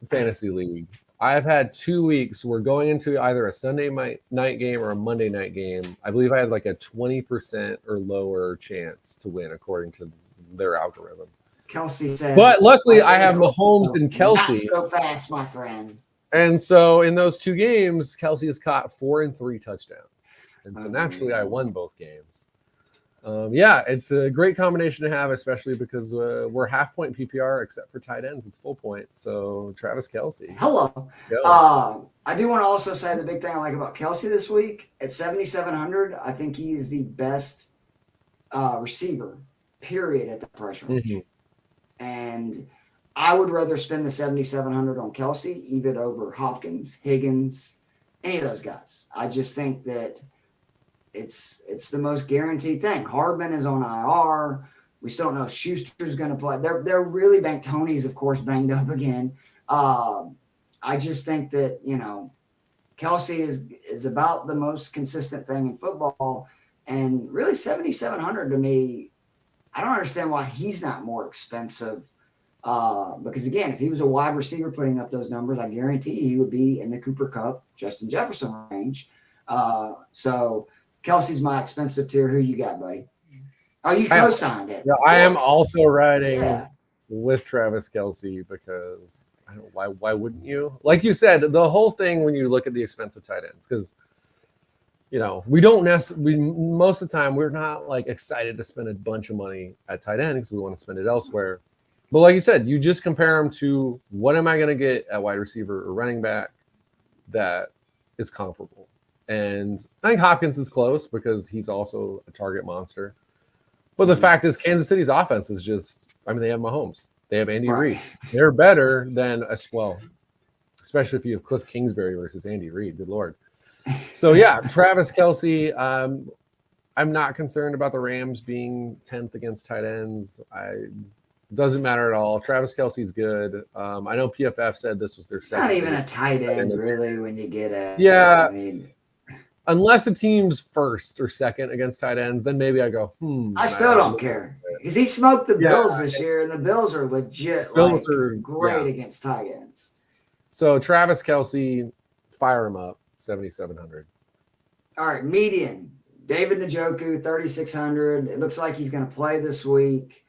fantasy league, I've had 2 weeks. We're going into either a Sunday night game or a Monday night game. I believe I had like a 20% or lower chance to win according to their algorithm. Kelce said, but luckily I have Mahomes and Kelce. Not so fast, my friend. And so in those 2 games, Kelce has caught 4 and 3 touchdowns. And so naturally I won both games. Yeah, it's a great combination to have, especially because we're half-point PPR except for tight ends. It's full point. So Travis Kelce. Hello. I do want to also say the big thing I like about Kelce this week, at 7,700, I think he is the best receiver, period, at the price range. Mm-hmm. And I would rather spend the 7,700 on Kelce, even over Hopkins, Higgins, any of those guys. I just think that it's the most guaranteed thing. Hardman is on IR. We still don't know if Schuster's going to play. They're really banged. Tony's, of course, banged up again. I just think that, Kelce is about the most consistent thing in football. And really 7,700 to me, I don't understand why he's not more expensive. Because, again, if he was a wide receiver putting up those numbers, I guarantee he would be in the Cooper Kupp, Justin Jefferson range. So Kelce's my expensive tier. Who you got, buddy? Oh, you co-signed it. Yeah, I am also riding with Travis Kelce because I don't know, why wouldn't you? Like you said, the whole thing when you look at the expensive tight ends, because we don't necessarily, most of the time we're not like excited to spend a bunch of money at tight end because we want to spend it elsewhere. But like you said, you just compare them to what am I going to get at wide receiver or running back that is comparable. And I think Hopkins is close because he's also a target monster. But the fact is Kansas City's offense is just, they have Mahomes. They have Andy Reid. They're better than especially if you have Cliff Kingsbury versus Andy Reid. Good Lord. So, yeah, Travis Kelce. I'm not concerned about the Rams being 10th against tight ends. Doesn't matter at all. Travis Kelce's good. I know PFF said this was their second. Not even a tight end, really, when you get it. Yeah. Unless a team's first or second against tight ends, then maybe I go, I still don't care. Because he smoked the Bills this year, and the Bills are legit great against tight ends. So Travis Kelce, fire him up, 7,700. All right, median. David Njoku, 3,600. It looks like he's going to play this week.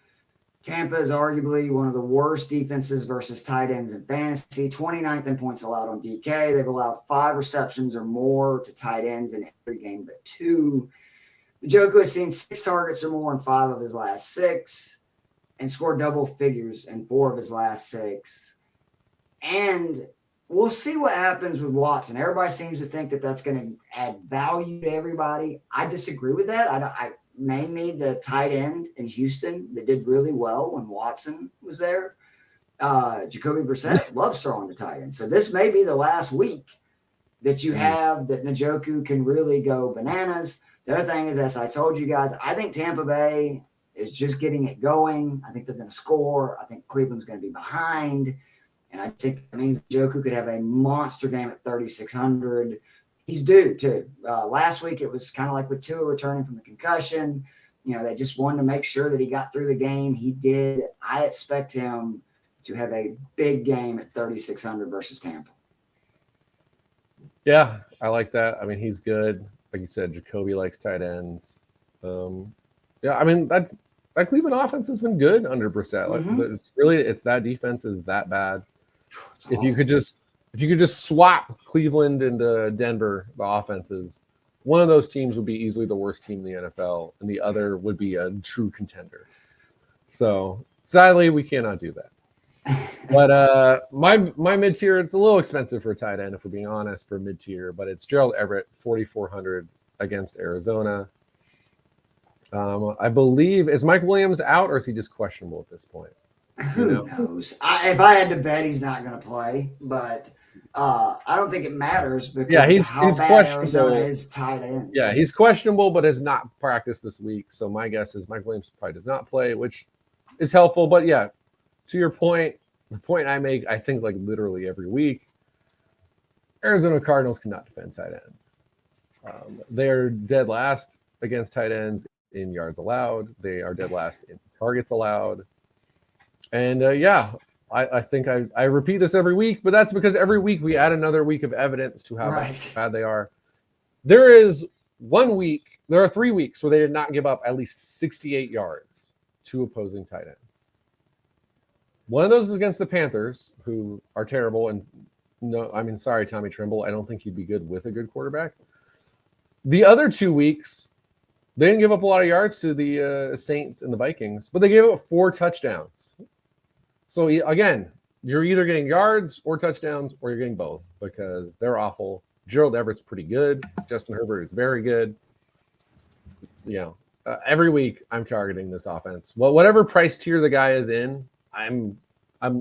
Tampa is arguably one of the worst defenses versus tight ends in fantasy. 29th in points allowed on DK. They've allowed 5 receptions or more to tight ends in every game but 2. Njoku has seen 6 targets or more in 5 of his last 6. and scored double figures in 4 of his last 6. And we'll see what happens with Watson. Everybody seems to think that that's going to add value to everybody. I disagree with that. I name me the tight end in Houston that did really well when Watson was there. Jacoby Brissett loves throwing the tight end. So this may be the last week that you have that Njoku can really go bananas. The other thing is, as I told you guys, I think Tampa Bay is just getting it going. I think they're going to score. I think Cleveland's going to be behind. And I think that means Njoku could have a monster game at 3,600. He's due, too. Last week, it was kind of like with Tua returning from the concussion. You know, they just wanted to make sure that he got through the game. He did. I expect him to have a big game at 3,600 versus Tampa. Yeah, I like that. I mean, he's good. Like you said, Jacoby likes tight ends. Yeah, I mean, that Cleveland offense has been good under Brissett. Like, it's that defense is that bad. If you could just swap Cleveland into Denver, the offenses, one of those teams would be easily the worst team in the NFL, and the other would be a true contender. So sadly, we cannot do that. But my mid tier, it's a little expensive for a tight end, if we're being honest, for mid tier. But it's Gerald Everett, 4,400 against Arizona. I believe, is Mike Williams out, or is he just questionable at this point? Who knows? If I had to bet, he's not going to play. But I don't think it matters because he's questionable. Arizona is tight ends. Yeah, he's questionable, but has not practiced this week. So my guess is Mike Williams probably does not play, which is helpful. But yeah, to your point, the point I make, I think like literally every week, Arizona Cardinals cannot defend tight ends. They're dead last against tight ends in yards allowed. They are dead last in targets allowed. And I think I repeat this every week, but that's because every week we add another week of evidence to how bad they are. There are 3 weeks where they did not give up at least 68 yards to opposing tight ends. One of those is against the Panthers, who are terrible. And sorry, Tommy Tremble. I don't think you'd be good with a good quarterback. The other 2 weeks, they didn't give up a lot of yards to the Saints and the Vikings, but they gave up 4 touchdowns. So again, you're either getting yards or touchdowns, or you're getting both because they're awful. Gerald Everett's pretty good. Justin Herbert is very good. Every week I'm targeting this offense. Well, whatever price tier the guy is in, I'm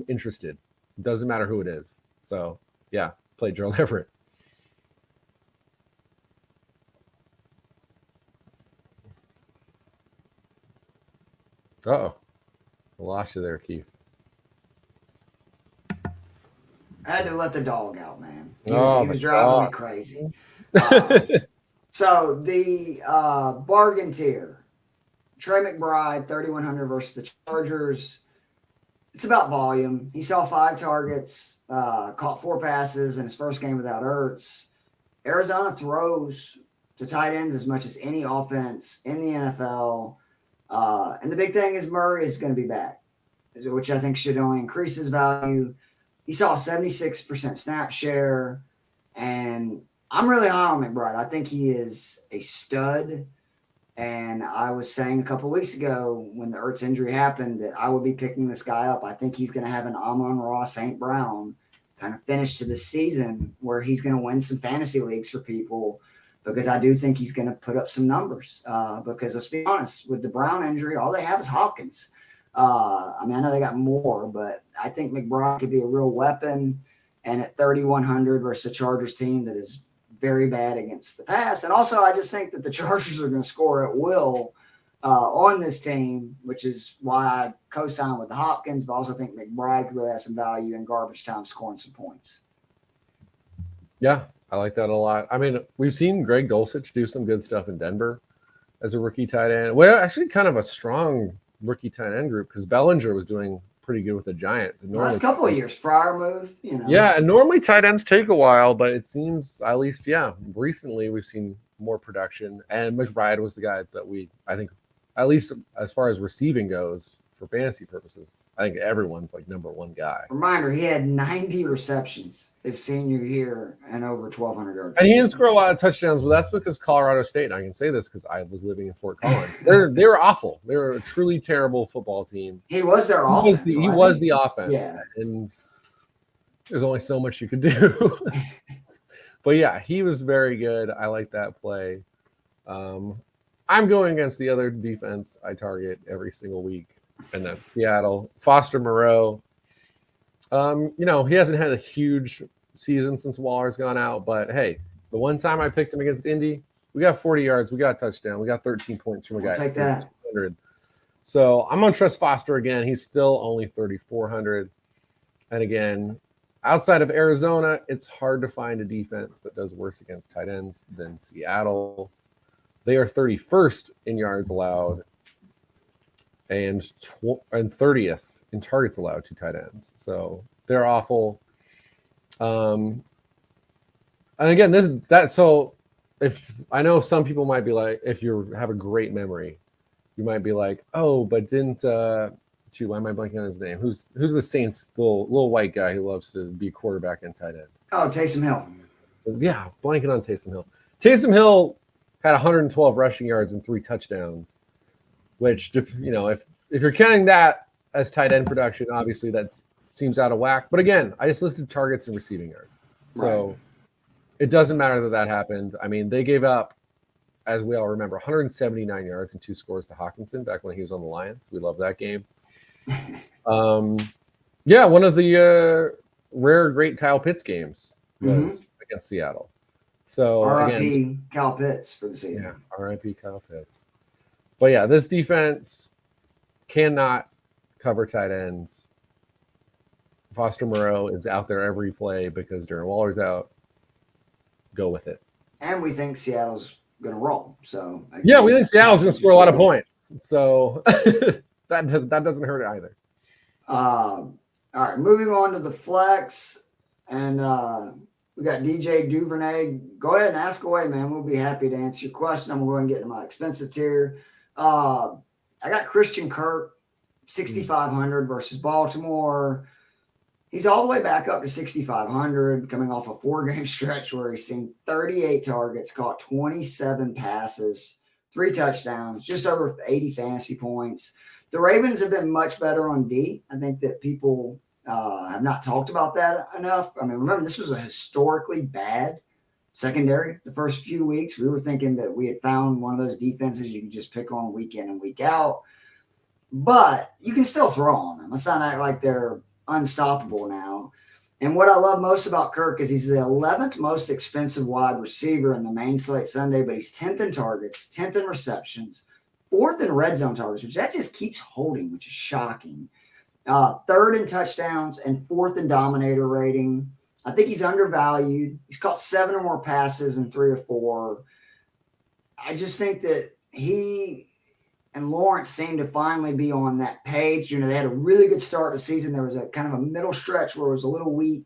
interested. It doesn't matter who it is. So yeah, play Gerald Everett. I lost you there, Keith. I had to let the dog out, man. He was driving me crazy. So the bargain tier, Trey McBride, 3,100 versus the Chargers. It's about volume. He saw 5 targets, caught 4 passes in his first game without Ertz. Arizona throws to tight ends as much as any offense in the NFL. And the big thing is Murray is going to be back, which I think should only increase his value. He saw a 76% snap share, and I'm really high on McBride. I think he is a stud. And I was saying a couple of weeks ago when the Ertz injury happened that I would be picking this guy up. I think he's going to have an Amon-Ra St. Brown kind of finish to the season where he's going to win some fantasy leagues for people because I do think he's going to put up some numbers. Because let's be honest, with the Brown injury, all they have is Hopkins. I know they got more, but I think McBride could be a real weapon. And at 3,100 versus a Chargers team that is very bad against the pass. And also, I just think that the Chargers are going to score at will on this team, which is why I co-sign with the Hopkins, but I also think McBride could really have some value in garbage time scoring some points. Yeah, I like that a lot. I mean, we've seen Greg Dulcich do some good stuff in Denver as a rookie tight end. Well, actually kind of a strong rookie tight end group because Bellinger was doing pretty good with the Giants. Last couple of years, Fryer move, Yeah, and normally tight ends take a while, but it seems at least, recently we've seen more production. And McBride was the guy that I think, at least as far as receiving goes, for fantasy purposes, I think everyone's like number one guy. Reminder, he had 90 receptions his senior year and over 1,200 yards. And he didn't score a lot of touchdowns, but that's because Colorado State, and I can say this because I was living in Fort Collins, they were awful. They were a truly terrible football team. He was their offense. He was the offense. Yeah. And there's only so much you could do. But yeah, he was very good. I like that play. I'm going against the other defense I target every single week, and that's Seattle. Foster Moreau. He hasn't had a huge season since Waller's gone out, but hey, the one time I picked him against Indy, we got 40 yards, we got a touchdown, we got 13 points from a guy. Take that. 200. So I'm going to trust Foster again. He's still only 3,400. And again, outside of Arizona, it's hard to find a defense that does worse against tight ends than Seattle. They are 31st in yards allowed and 30th in targets allowed to tight ends. So they're awful. And again, so if I know some people might be like, if you have a great memory, you might be like, oh, but didn't why am I blanking on his name? Who's the Saints little white guy who loves to be quarterback and tight end? Oh, Taysom Hill. So yeah, blanking on Taysom Hill. Taysom Hill had 112 rushing yards and 3 touchdowns, which, if you're counting that as tight end production, obviously that seems out of whack. But again, I just listed targets and receiving yards. So It doesn't matter that happened. I mean, they gave up, as we all remember, 179 yards and 2 scores to Hawkinson back when he was on the Lions. We love that game. One of the rare great Kyle Pitts games was against Seattle. So R.I.P. Kyle Pitts for the season. Yeah, R.I.P. Kyle Pitts. But yeah, this defense cannot cover tight ends. Foster Moreau is out there every play because Darren Waller's out. Go with it. And we think Seattle's going to roll. So yeah, we think Seattle's going to score a lot of points. So that doesn't hurt either. All right, moving on to the flex, and we got DJ Duvernay. Go ahead and ask away, man. We'll be happy to answer your question. I'm going to get into my expensive tier. I got Christian Kirk, 6,500 versus Baltimore. He's all the way back up to 6,500, coming off a 4-game stretch where he's seen 38 targets, caught 27 passes, 3 touchdowns, just over 80 fantasy points. The Ravens have been much better on D. I think that people have not talked about that enough. I mean, remember, this was a historically bad secondary the first few weeks. We were thinking that we had found one of those defenses you can just pick on week in and week out. But you can still throw on them. Let's not act like they're unstoppable now. And what I love most about Kirk is he's the 11th most expensive wide receiver in the main slate Sunday, but he's 10th in targets, 10th in receptions, 4th in red zone targets, which that just keeps holding, which is shocking. 3rd in touchdowns and 4th in dominator rating. I think he's undervalued. He's caught 7 or more passes in 3 or 4. I just think that he and Lawrence seemed to finally be on that page. They had a really good start to the season. There was a kind of a middle stretch where it was a little weak.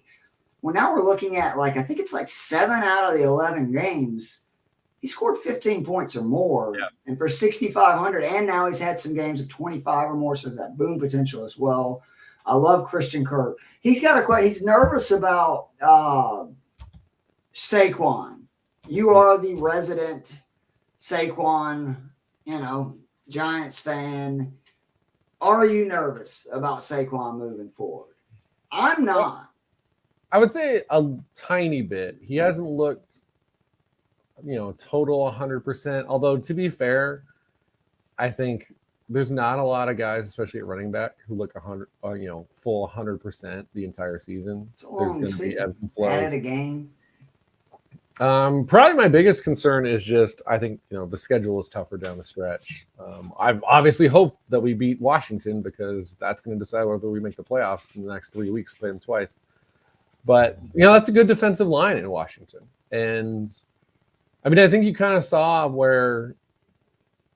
Well, now we're looking at I think it's 7 out of the 11 games. He scored 15 points or more. Yeah. And for 6,500, and now he's had some games of 25 or more, so there's that boom potential as well. I love Christian Kirk. He's nervous about Saquon. You are the resident Saquon, Giants fan. Are you nervous about Saquon moving forward? I'm not. I would say a tiny bit. He hasn't looked, total 100%. Although, to be fair, I think there's not a lot of guys, especially at running back, who look full 100% the entire season. There's going to be ebbs and flows. Added a game. Probably my biggest concern is just I think the schedule is tougher down the stretch. I've obviously hoped that we beat Washington because that's going to decide whether we make the playoffs in the next 3 weeks. Play them twice, but that's a good defensive line in Washington, and I mean I think you kind of saw where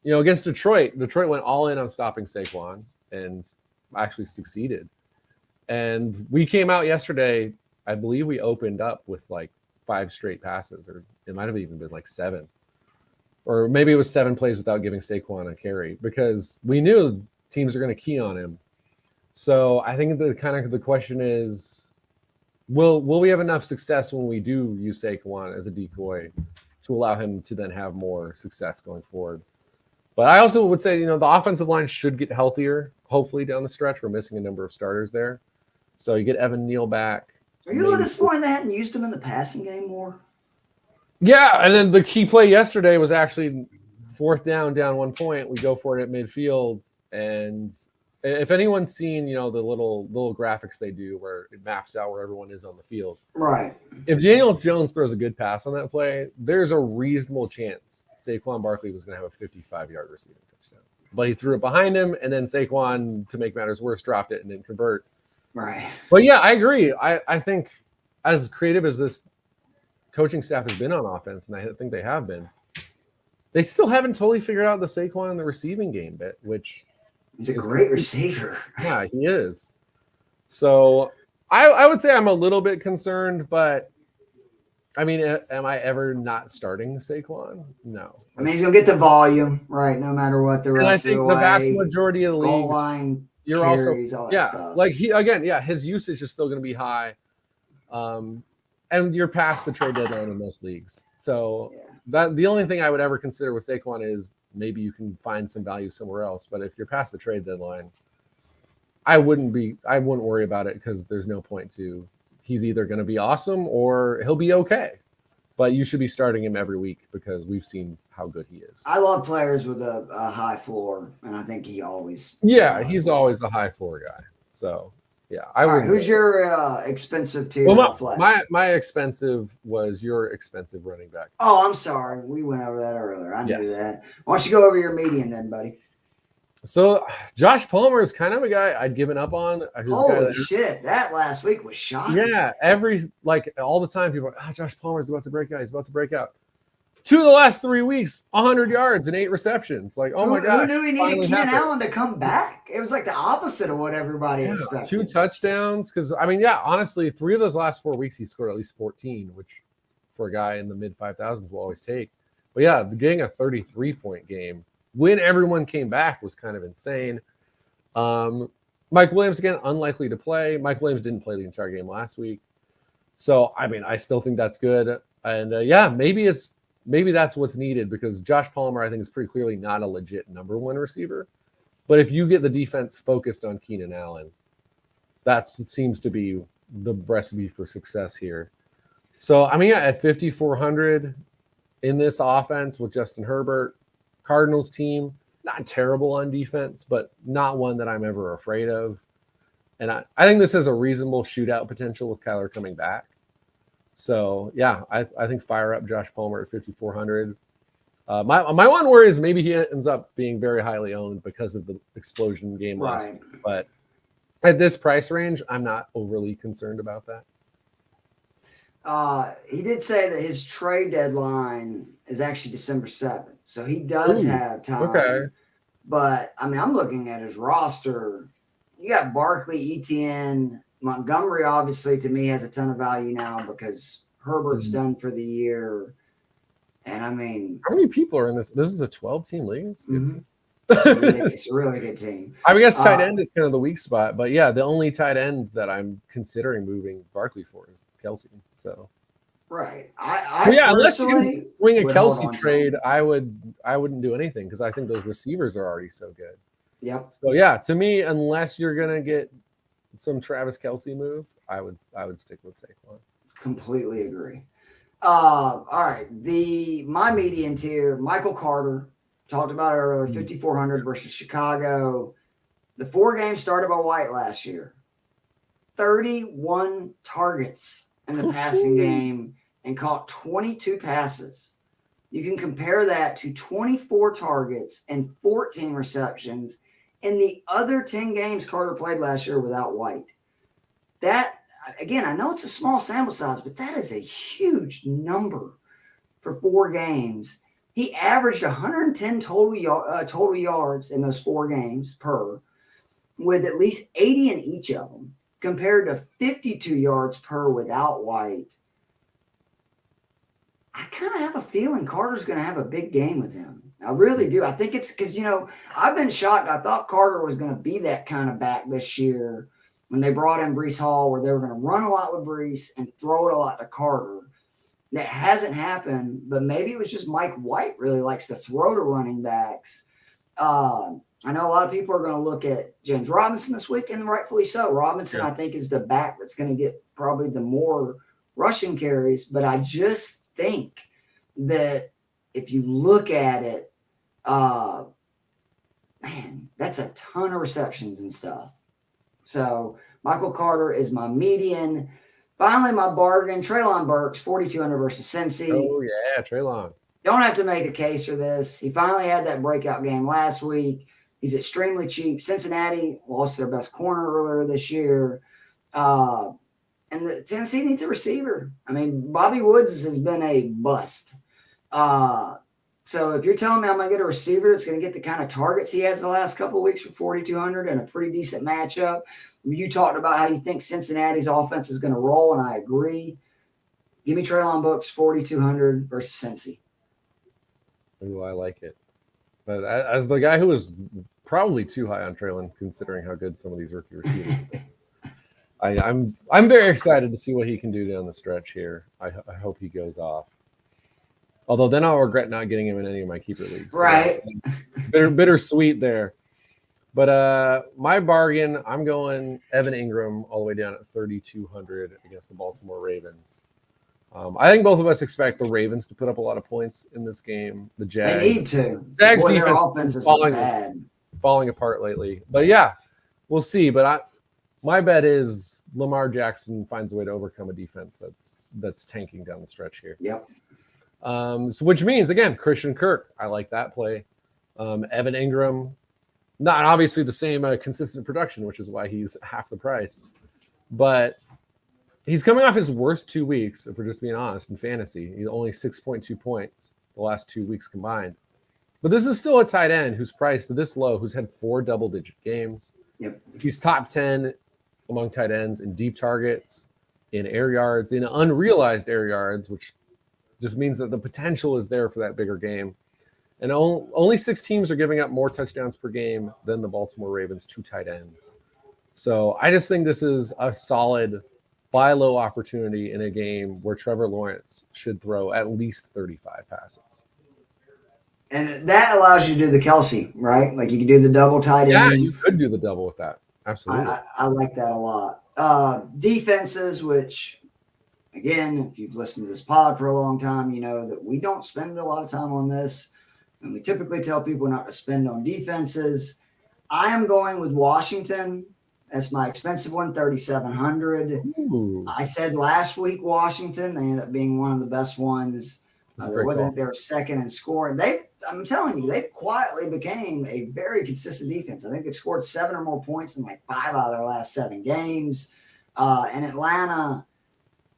against Detroit went all in on stopping Saquon and actually succeeded, and we came out yesterday. I believe we opened up with 5 straight passes, or it might have even been 7, or maybe it was 7 plays without giving Saquon a carry, because we knew teams are going to key on him. So I think the question is, will we have enough success when we do use Saquon as a decoy to allow him to then have more success going forward? But I also would say, the offensive line should get healthier, hopefully down the stretch. We're missing a number of starters there. So you get Evan Neal back. Are you a little disappointed they hadn't used him in the passing game more? Yeah, and then the key play yesterday was actually 4th down 1 point. We go for it at midfield, and if anyone's seen, the little graphics they do where it maps out where everyone is on the field. Right. If Daniel Jones throws a good pass on that play, there's a reasonable chance Saquon Barkley was going to have a 55-yard receiving touchdown. But he threw it behind him, and then Saquon, to make matters worse, dropped it and didn't convert. Right. But yeah, I agree. I think as creative as this coaching staff has been on offense, and I think they have been, they still haven't totally figured out the Saquon and the receiving game bit, which he's a great receiver. Yeah, he is. So I would say I'm a little bit concerned, but I mean, am I ever not starting Saquon? No. I mean, he's going to get the volume, right, no matter what the rest of the way. And I think the vast majority of the leagues, goal line, you're carries, also, all that stuff. like his usage is still going to be high. And you're past the trade deadline in most leagues. So that the only thing I would ever consider with Saquon is maybe you can find some value somewhere else. But if you're past the trade deadline, I wouldn't worry about it because there's no point to. He's either going to be awesome or he'll be okay. But you should be starting him every week because we've seen how good he is. I love players with a high floor, and I think he always. Yeah, he's always a high floor guy. So. Yeah, who's your expensive tier? Well, my expensive was your expensive running back. Oh, I'm sorry. We went over that earlier. I knew that. Why don't you go over your median then, buddy? So Josh Palmer is kind of a guy I'd given up on. Holy shit. That last week was shocking. Yeah, all the time people are, Josh Palmer's about to break out. He's about to break out. 2 of the last 3 weeks, 100 yards and 8 receptions. Like, oh my God. Who knew he needed Keenan Allen to come back? It was like the opposite of what everybody expected. 2 touchdowns. Because, honestly, 3 of those last 4 weeks, he scored at least 14, which for a guy in the mid 5,000s will always take. But yeah, getting a 33-point game when everyone came back was kind of insane. Mike Williams, again, unlikely to play. Mike Williams didn't play the entire game last week. So, I still think that's good. And maybe that's what's needed because Josh Palmer, I think, is pretty clearly not a legit number 1 receiver. But if you get the defense focused on Keenan Allen, that seems to be the recipe for success here. So, at 5,400 in this offense with Justin Herbert, Cardinals team, not terrible on defense, but not one that I'm ever afraid of. And I think this has a reasonable shootout potential with Kyler coming back. So, yeah, I think fire up Josh Palmer at 5,400. My one worry is maybe he ends up being very highly owned because of the explosion game last week. But at this price range, I'm not overly concerned about that. He did say that his trade deadline is actually December 7th. So he does have time. Okay. But, I'm looking at his roster. You got Barkley, Etienne, Montgomery, obviously, to me, has a ton of value now because Herbert's done for the year. And, how many people are in this? This is a 12-team league? It's a really good team. I guess tight end is kind of the weak spot. But, yeah, the only tight end that I'm considering moving Barkley for is Kelsey. So, right. Unless you can swing a Kelsey trade, I wouldn't do anything because I think those receivers are already so good. Yep. So, yeah, to me, unless you're going to get some Travis Kelsey move, I would stick with Saquon. Completely agree. All right. My median tier, Michael Carter, talked about it earlier, 5,400 versus Chicago. The 4 games started by White last year. 31 targets in the passing game and caught 22 passes. You can compare that to 24 targets and 14 receptions in the other 10 games Carter played last year without White. That, again, I know it's a small sample size, but that is a huge number for 4 games. He averaged 110 total yards in those 4 games per, with at least 80 in each of them, compared to 52 yards per without White. I kind of have a feeling Carter's going to have a big game with him. I really do. I think it's because, I've been shocked. I thought Carter was going to be that kind of back this year when they brought in Breece Hall, where they were going to run a lot with Breece and throw it a lot to Carter. That hasn't happened, but maybe it was just Mike White really likes to throw to running backs. I know a lot of people are going to look at James Robinson this week, and rightfully so. Robinson, I think, is the back that's going to get probably the more rushing carries, but I just think that if you look at it, man, that's a ton of receptions and stuff. So Michael Carter is my median. Finally, my bargain, Treylon Burks, 4,200 versus Cincy. Oh, yeah, Treylon. Don't have to make a case for this. He finally had that breakout game last week. He's extremely cheap. Cincinnati lost their best corner earlier this year. And the Tennessee needs a receiver. I mean, Bobby Woods has been a bust. So if you're telling me I'm going to get a receiver that's going to get the kind of targets he has the last couple of weeks for 4,200 and a pretty decent matchup, you talked about how you think Cincinnati's offense is going to roll, and I agree. Give me Treylon Burks, 4,200 versus Cincy. Ooh, I like it. But as the guy who was probably too high on Treylon, considering how good some of these rookie receivers are, I'm very excited to see what he can do down the stretch here. I hope he goes off. Although then I'll regret not getting him in any of my keeper leagues. So right. Bittersweet there. But my bargain, I'm going Evan Ingram all the way down at 3,200 against the Baltimore Ravens. I think both of us expect the Ravens to put up a lot of points in this game. The Jags, they need to. Jags Boy, defense their offense is falling apart lately. But yeah, we'll see. But my bet is Lamar Jackson finds a way to overcome a defense that's tanking down the stretch here. Yep. So which means again, Christian Kirk. I like that play. Evan Ingram, not obviously the same consistent production, which is why he's half the price, but he's coming off his worst 2 weeks, if we're just being honest, in fantasy. He's only 6.2 points the last 2 weeks combined. But this is still a tight end who's priced this low, who's had 4 double-digit games. Yep. He's top 10 among tight ends in deep targets, in air yards, in unrealized air yards, which just means that the potential is there for that bigger game. And only 6 teams are giving up more touchdowns per game than the Baltimore Ravens, 2 tight ends. So I just think this is a solid buy low opportunity in a game where Trevor Lawrence should throw at least 35 passes. And that allows you to do the Kelsey, right? Like you can do the double tight end. Yeah, you could do the double with that. Absolutely. I like that a lot. Defenses, which, again, if you've listened to this pod for a long time, you know that we don't spend a lot of time on this. And we typically tell people not to spend on defenses. I am going with Washington. That's my expensive one, 3,700. I said last week Washington. They ended up being one of the best ones. There wasn't they were second in scoring. I'm telling you, they quietly became a very consistent defense. I think they've scored 7 or more points in like 5 out of their last 7 games. And Atlanta,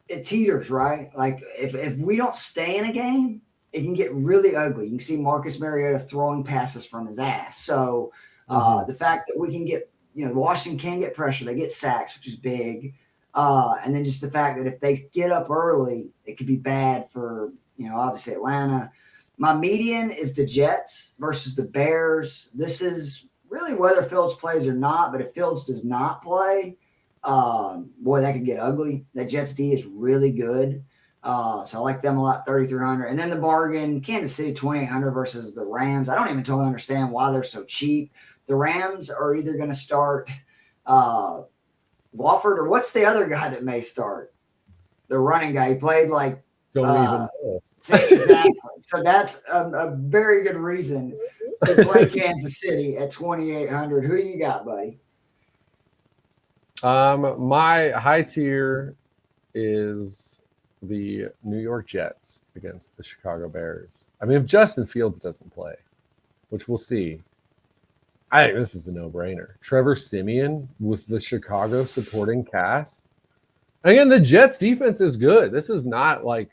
it teeters, right? Like if we don't stay in a game, it can get really ugly. You can see Marcus Mariota throwing passes from his ass. So the fact that we can get, Washington can get pressure. They get sacks, which is big. And then just the fact that if they get up early, it could be bad for, obviously Atlanta. My median is the Jets versus the Bears. This is really whether Fields plays or not, but if Fields does not play, boy, that could get ugly. That Jets D is really good. So I like them a lot, 3,300. And then the bargain, Kansas City, 2,800 versus the Rams. I don't even totally understand why they're so cheap. The Rams are either going to start Wofford, or what's the other guy that may start? The running guy. He played like don't even know. Exactly. So that's a very good reason to play Kansas City at 2,800. Who you got, buddy? My high tier is the New York Jets against the Chicago Bears. I mean, if Justin Fields doesn't play, which we'll see, I think this is a no-brainer. Trevor Siemian with the Chicago supporting cast. Again, the Jets defense is good. This is not like,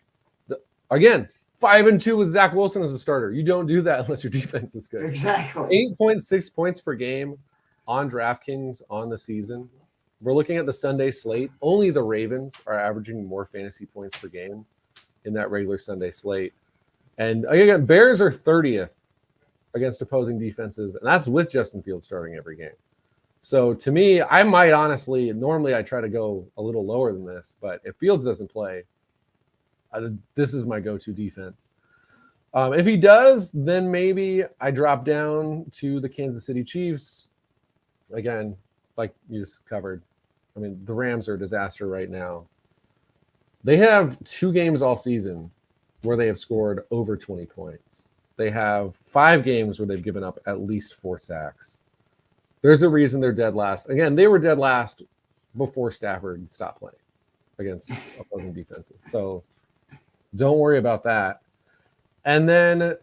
5-2 with Zach Wilson as a starter. You don't do that unless your defense is good. Exactly. 8.6 points per game on DraftKings on the season. We're looking at the Sunday slate. Only the Ravens are averaging more fantasy points per game in that regular Sunday slate. And again, Bears are 30th against opposing defenses, and that's with Justin Fields starting every game. So to me, I might honestly, normally I try to go a little lower than this, but if Fields doesn't play, this is my go-to defense. If he does, then maybe I drop down to the Kansas City Chiefs. Again, like you just covered. I mean, the Rams are a disaster right now. They have 2 games all season where they have scored over 20 points. They have 5 games where they've given up at least 4 sacks. There's a reason they're dead last. Again, they were dead last before Stafford stopped playing against opposing defenses. So don't worry about that. And then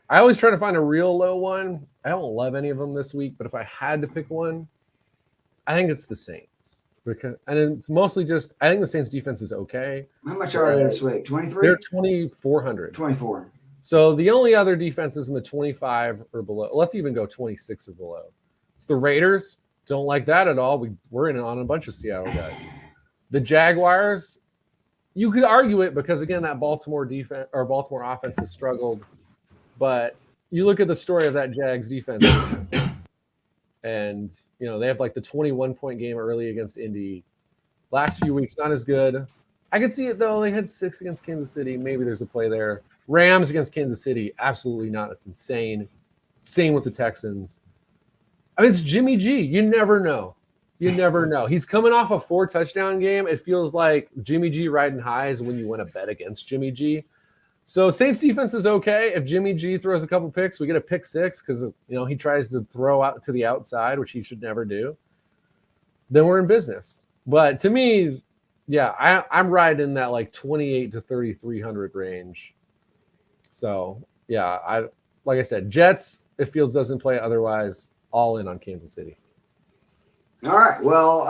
I always try to find a real low one. I don't love any of them this week, but if I had to pick one, I think it's the Saints. And it's mostly just, I think the Saints defense is okay. How much are they this week? 23? They're 2,400. 24. So the only other defenses in the 25 or below, let's even go 26 or below. It's the Raiders. Don't like that at all. We're in on a bunch of Seattle guys. The Jaguars, you could argue it because, again, that Baltimore defense or Baltimore offense has struggled. But you look at the story of that Jags defense, and they have like the 21-point game early against Indy. Last few weeks, not as good. I could see it though. They had 6 against Kansas City. Maybe there's a play there. Rams against Kansas City, absolutely not. It's insane. Same with the Texans. I mean, it's Jimmy G. You never know. You never know. He's coming off a 4-touchdown game. It feels like Jimmy G riding highs when you win a bet against Jimmy G. So Saints defense is okay. If Jimmy G throws a couple picks, we get a pick 6 because he tries to throw out to the outside, which he should never do. Then we're in business. But to me, yeah, I'm riding in that like 28 to 3,300 range. So yeah, like I said, Jets. If Fields doesn't play, otherwise, all in on Kansas City. All right. Well,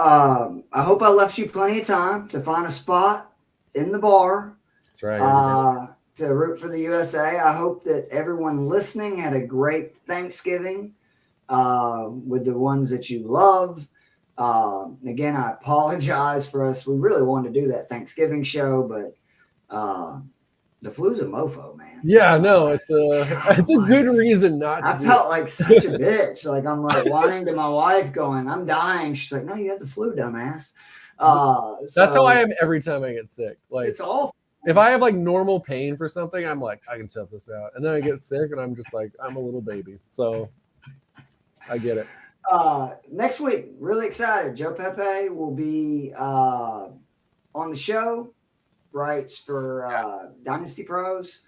I hope I left you plenty of time to find a spot in the bar. That's right. To root for the USA. I hope that everyone listening had a great Thanksgiving with the ones that you love. Again, I apologize for us. We really wanted to do that Thanksgiving show, but the flu's a mofo, man. Yeah, no, it's a good reason not to. I felt like such a bitch. Like I'm like whining to my wife going, I'm dying. She's like, no, you have the flu, dumbass. That's how I am every time I get sick. Like it's awful. If I have like normal pain for something, I'm like, I can tough this out. And then I get sick and I'm just like, I'm a little baby. So I get it. Next week, really excited. Joe Pepe will be on the show, writes for Dynasty Pros,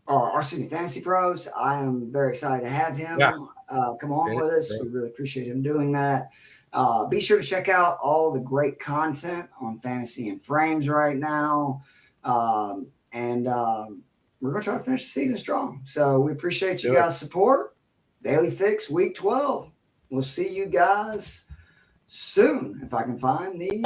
or excuse me, Fantasy Pros. I am very excited to have him come on with us. We really appreciate him doing that. Be sure to check out all the great content on Fantasy and Frames right now. And we're going to try to finish the season strong. So we appreciate you guys' support. Daily Fix, Week 12. We'll see you guys soon if I can find the